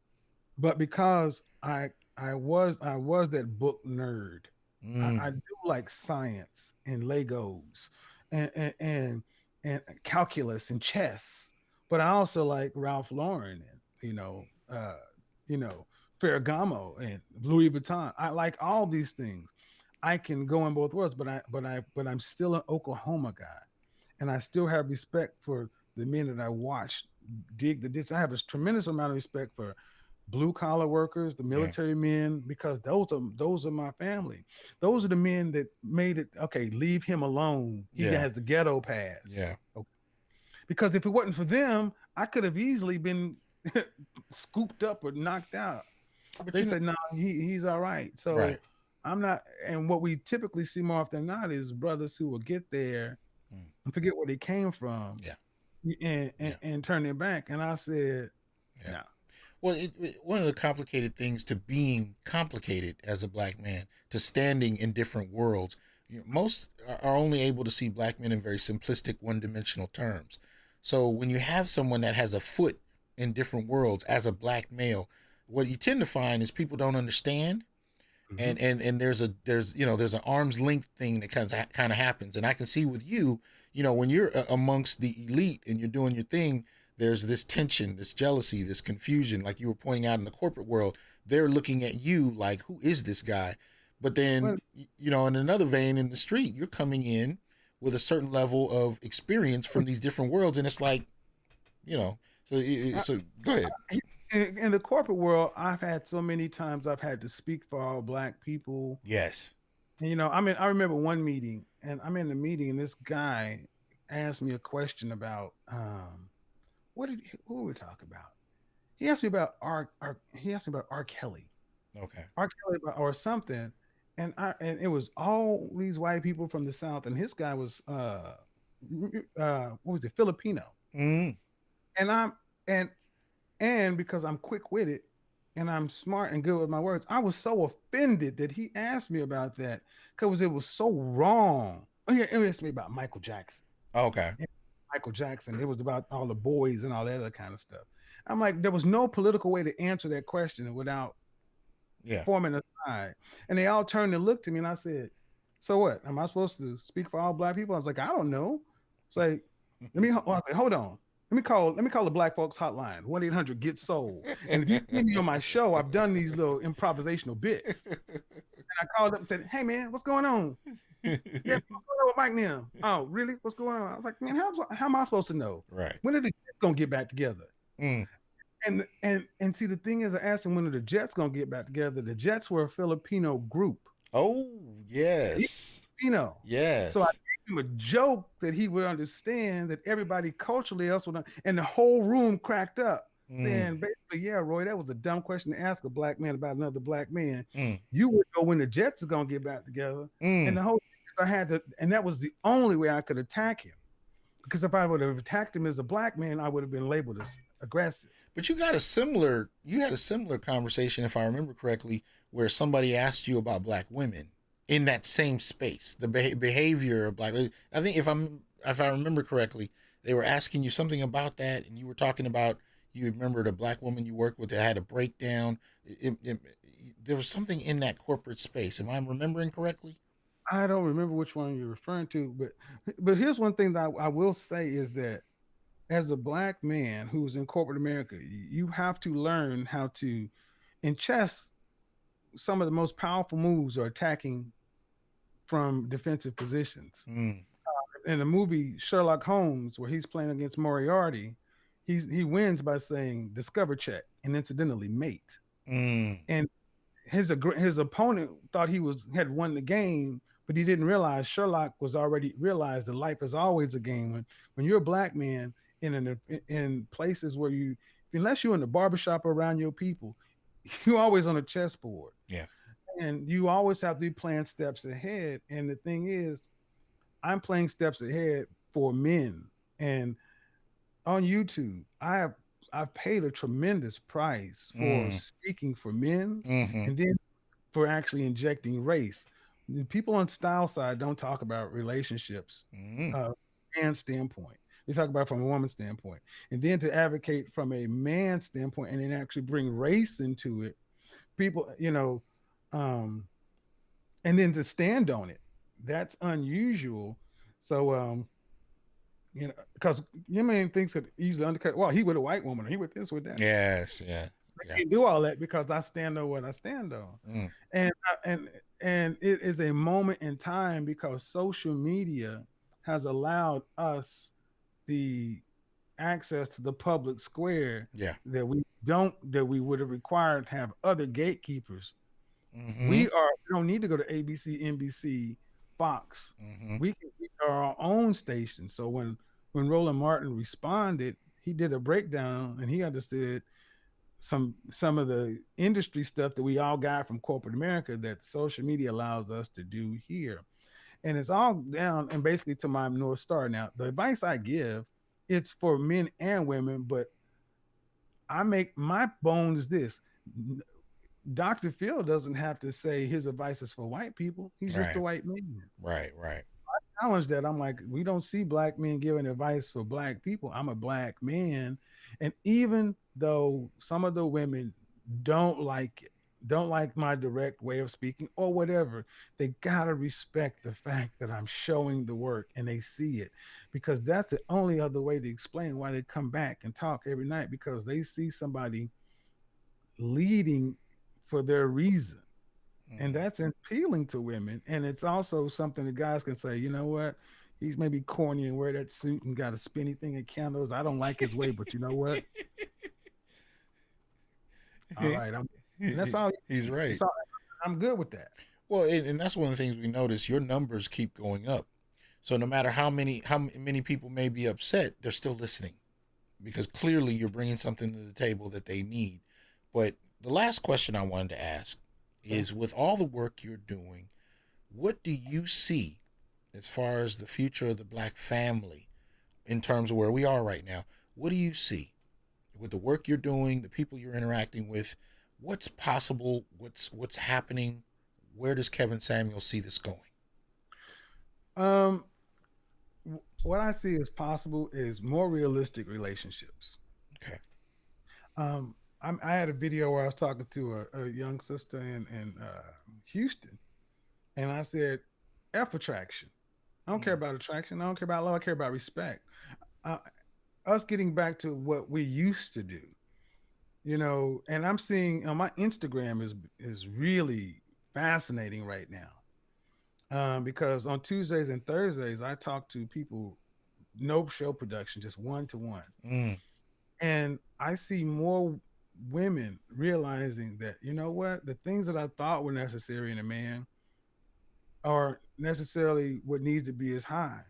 But because I was that book nerd, I Mm, do like science and Legos and calculus and chess. But I also like Ralph Lauren and you know Ferragamo and Louis Vuitton. I like all these things. I can go in both worlds, but I'm still an Oklahoma guy, and I still have respect for the men that I watched dig the ditch. I have a tremendous amount of respect for blue collar workers, the yeah. military men, because those are my family. Those are the men that made it. Okay, leave him alone. He Yeah. has the ghetto pass. Yeah. Okay. Because if it wasn't for them, I could have easily been scooped up or knocked out. But They you know, said, no, he's all right. right. So I'm not. And what we typically see more often than not is brothers who will get there Mm, and forget where they came from, yeah. and and, Yeah. and turn their back. And I said, Yeah. no. Well, one of the complicated things to being complicated as a black man, to standing in different worlds, most are only able to see black men in very simplistic, one dimensional terms. So when you have someone that has a foot in different worlds as a black male, what you tend to find is people don't understand. Mm-hmm. And there's an arm's length thing that kind of happens, and I can see with you, when you're amongst the elite and you're doing your thing, there's this tension, this jealousy, this confusion, like you were pointing out in the corporate world. They're looking at you like, who is this guy? But then, Well, in another vein, in the street, you're coming in with a certain level of experience from these different worlds, and it's like, you know so go ahead. in the corporate world, I've had so many times I've had to speak for all black people. Yes. And I remember one meeting, and I'm in the meeting, and this guy asked me a question about who we talk about? He asked me about R. Kelly. Okay. R. Kelly or something. And it was all these white people from the South, and his guy was what was it, Filipino. Mm, And I'm and because I'm quick witted and I'm smart and good with my words, I was so offended that he asked me about that because it was so wrong. Oh, yeah, it asked me about Michael Jackson. okay. Michael Jackson. It was about all the boys and all that other kind of stuff. I'm like, there was no political way to answer that question without Yeah. forming a side. And they all turned and looked at me, and I said, "So what? Am I supposed to speak for all black people?" I was like, "I don't know." It's like, I was like, hold on. Let me call the Black Folks Hotline, 1-800-GET-SOUL. And if you see me on my show, I've done these little improvisational bits. And I called up and said, "Hey man, what's going on?" Yeah, what's going on with Mike now? Oh, really? What's going on? I was like, man, how am I supposed to know? Right. When are the Jets gonna get back together? Mm. And see, the thing is, I asked him when are the Jets gonna get back together. The Jets were a Filipino group. Oh, He yes. Filipino. So I Yes. gave him a joke that he would understand, that everybody culturally else would, and the whole room cracked up, Mm. saying basically, yeah, Roy, that was a dumb question to ask a black man about another black man. Mm. You would know when the Jets are gonna get back together. And Mm. the whole thing is I had to, and that was the only way I could attack him. Because if I would have attacked him as a black man, I would have been labeled as aggressive. But you had a similar conversation, if I remember correctly, where somebody asked you about black women in that same space, the behavior of black. I think if I remember correctly, they were asking you something about that, and you were talking about you remembered a black woman you worked with that had a breakdown. There was something in that corporate space. Am I remembering correctly? I don't remember which one you're referring to, but here's one thing that I will say is that as a black man who's in corporate America, you have to learn how to, in chess, some of the most powerful moves are attacking from defensive positions. Mm. In the movie Sherlock Holmes, where he's playing against Moriarty, he wins by saying discover check and incidentally mate. Mm. And his opponent thought he had won the game, but he didn't realize Sherlock was already realized that life is always a game. When you're a black man in places where unless you're in the barbershop around your people, you're always on a chessboard, Yeah. and you always have to be playing steps ahead. And the thing is, I'm playing steps ahead for men, and on YouTube, I've paid a tremendous price for Mm. speaking for men, Mm-hmm. and then for actually injecting race. The people on style side don't talk about relationships Mm. uh man standpoint. They talk about it from a woman's standpoint. And then to advocate from a man standpoint and then actually bring race into it, people, um, and then to stand on it. That's unusual. So because your man thinks that easily undercut. Well, he with a white woman, or he with this, with that. Yes. Yeah. I Yeah. can't do all that because I stand on what I stand on, Mm. and and it is a moment in time because social media has allowed us the access to the public square Yeah. that we would have required to have other gatekeepers. Mm-hmm. We don't need to go to ABC, NBC, Fox. Mm-hmm. We are our own station. So when Roland Martin responded, he did a breakdown and he understood some of the industry stuff that we all got from corporate America that social media allows us to do here. And it's all down and basically to my North Star. Now, the advice I give, it's for men and women, but I make my bone is this. Dr. Phil doesn't have to say his advice is for white people. He's just a Right. white man. Right. Right. Challenge that. I'm like, we don't see black men giving advice for black people. I'm a black man. And even though some of the women don't like it, don't like my direct way of speaking or whatever, they gotta respect the fact that I'm showing the work and they see it, because that's the only other way to explain why they come back and talk every night, because they see somebody leading for their reason, and Mm-hmm. that's appealing to women. And it's also something that guys can say, you know what, he's maybe corny and wear that suit and got a spinny thing and candles. I don't like his way, but you know what, all right, I'm and that's all. He's right. That's all. I'm good with that. Well, and that's one of the things we notice. Your numbers keep going up. So no matter how many people may be upset, they're still listening because clearly you're bringing something to the table that they need. But the last question I wanted to ask Okay. is, with all the work you're doing, what do you see as far as the future of the black family in terms of where we are right now? What do you see with the work you're doing, the people you're interacting with? What's possible? What's happening? Where does Kevin Samuel see this going? Um, what I see as possible is more realistic relationships. Okay. I had a video where I was talking to a young sister in Houston, and I said, "F attraction. I don't care Mm. about attraction. I don't care about love. I care about respect. Uh, us getting back to what we used to do, and I'm seeing my Instagram is really fascinating right now, because on Tuesdays and Thursdays I talk to people, no show production, just one to one, Mm, and I see more women realizing that, you know what, the things that I thought were necessary in a man are necessarily what needs to be as high.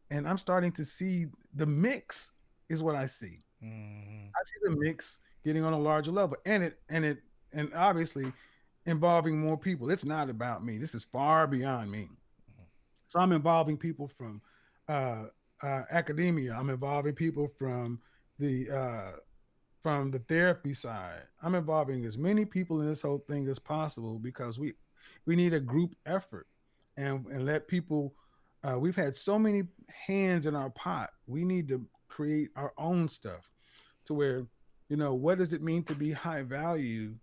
And I'm starting to see the mix is what I see. mm, I see the mix getting on a larger level, and obviously involving more people. It's not about me. This is far beyond me. So I'm involving people from uh, academia. I'm involving people the from the therapy side. I'm involving as many people in this whole thing as possible because we need a group effort, and let people. We've had so many hands in our pot. We need to create our own stuff to where, what does it mean to be high value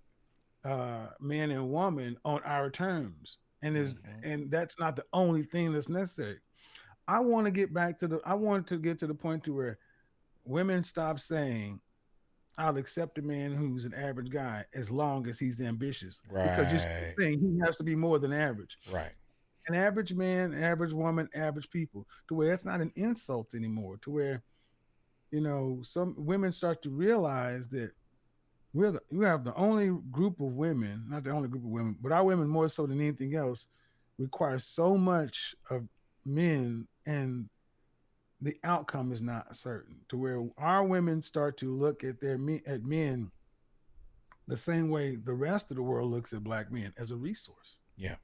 man and woman on our terms, mm, and that's not the only thing that's necessary. I want to get to the point to where women stop saying, I'll accept a man who's an average guy as long as he's ambitious, because you're still right, saying he has to be more than average. right. An average man, average woman, average people, to where that's not an insult anymore, to where, some women start to realize that we have the only group of women, not the only group of women, but our women more so than anything else require so much of men, and the outcome is not certain. To where our women start to look at at men the same way the rest of the world looks at black men, as a resource. Yeah,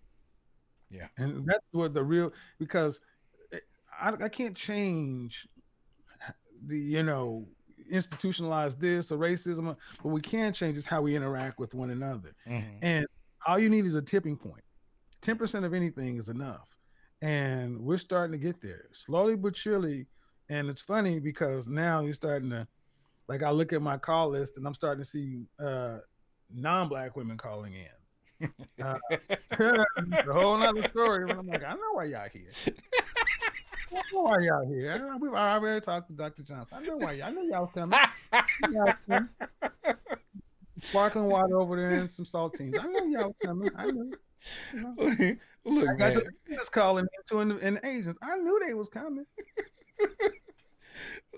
yeah. And that's what the real, because I can't change the, institutionalize this or racism, but we can change is how we interact with one another. Hmm. And all you need is a tipping point. 10% of anything is enough. And we're starting to get there slowly but surely. And it's funny because now you're starting to, like, I look at my call list and I'm starting to see non-black women calling in. Uh, it's a whole nother story. But I'm like, I know why y'all here. I know why y'all here. We've already talked to Dr. Johnson. I know why y'all. I know y'all coming. Y'all coming. Sparkling water over there and some saltines. I know y'all coming. I knew. You know. Look, I got the man. Latinas calling me too, and the Asians. I knew they was coming.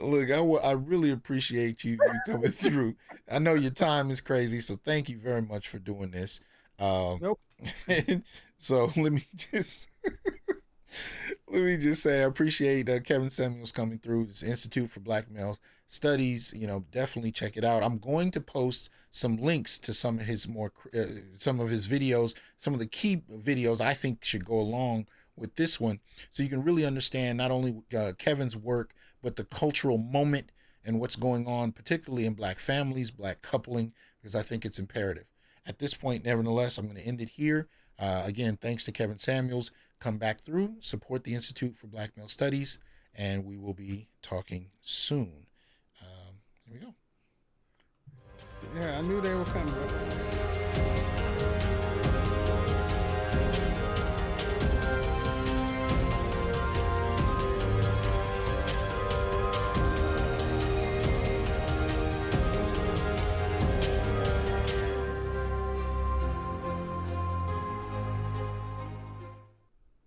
Look, I really appreciate you coming through. I know your time is crazy, so thank you very much for doing this. Um, Nope. so let me just say I appreciate Kevin Samuels coming through this Institute for Black Male Studies. Definitely check it out. I'm going to post some links to some of his videos, some of the key videos I think should go along with this one, so you can really understand not only Kevin's work but the cultural moment and what's going on, particularly in black families, black coupling, because I think it's imperative. At this point, nevertheless, I'm going to end it here. Again, thanks to Kevin Samuels. Come back through, support the Institute for Black Male Studies, and we will be talking soon. Here we go. Yeah, I knew they were coming.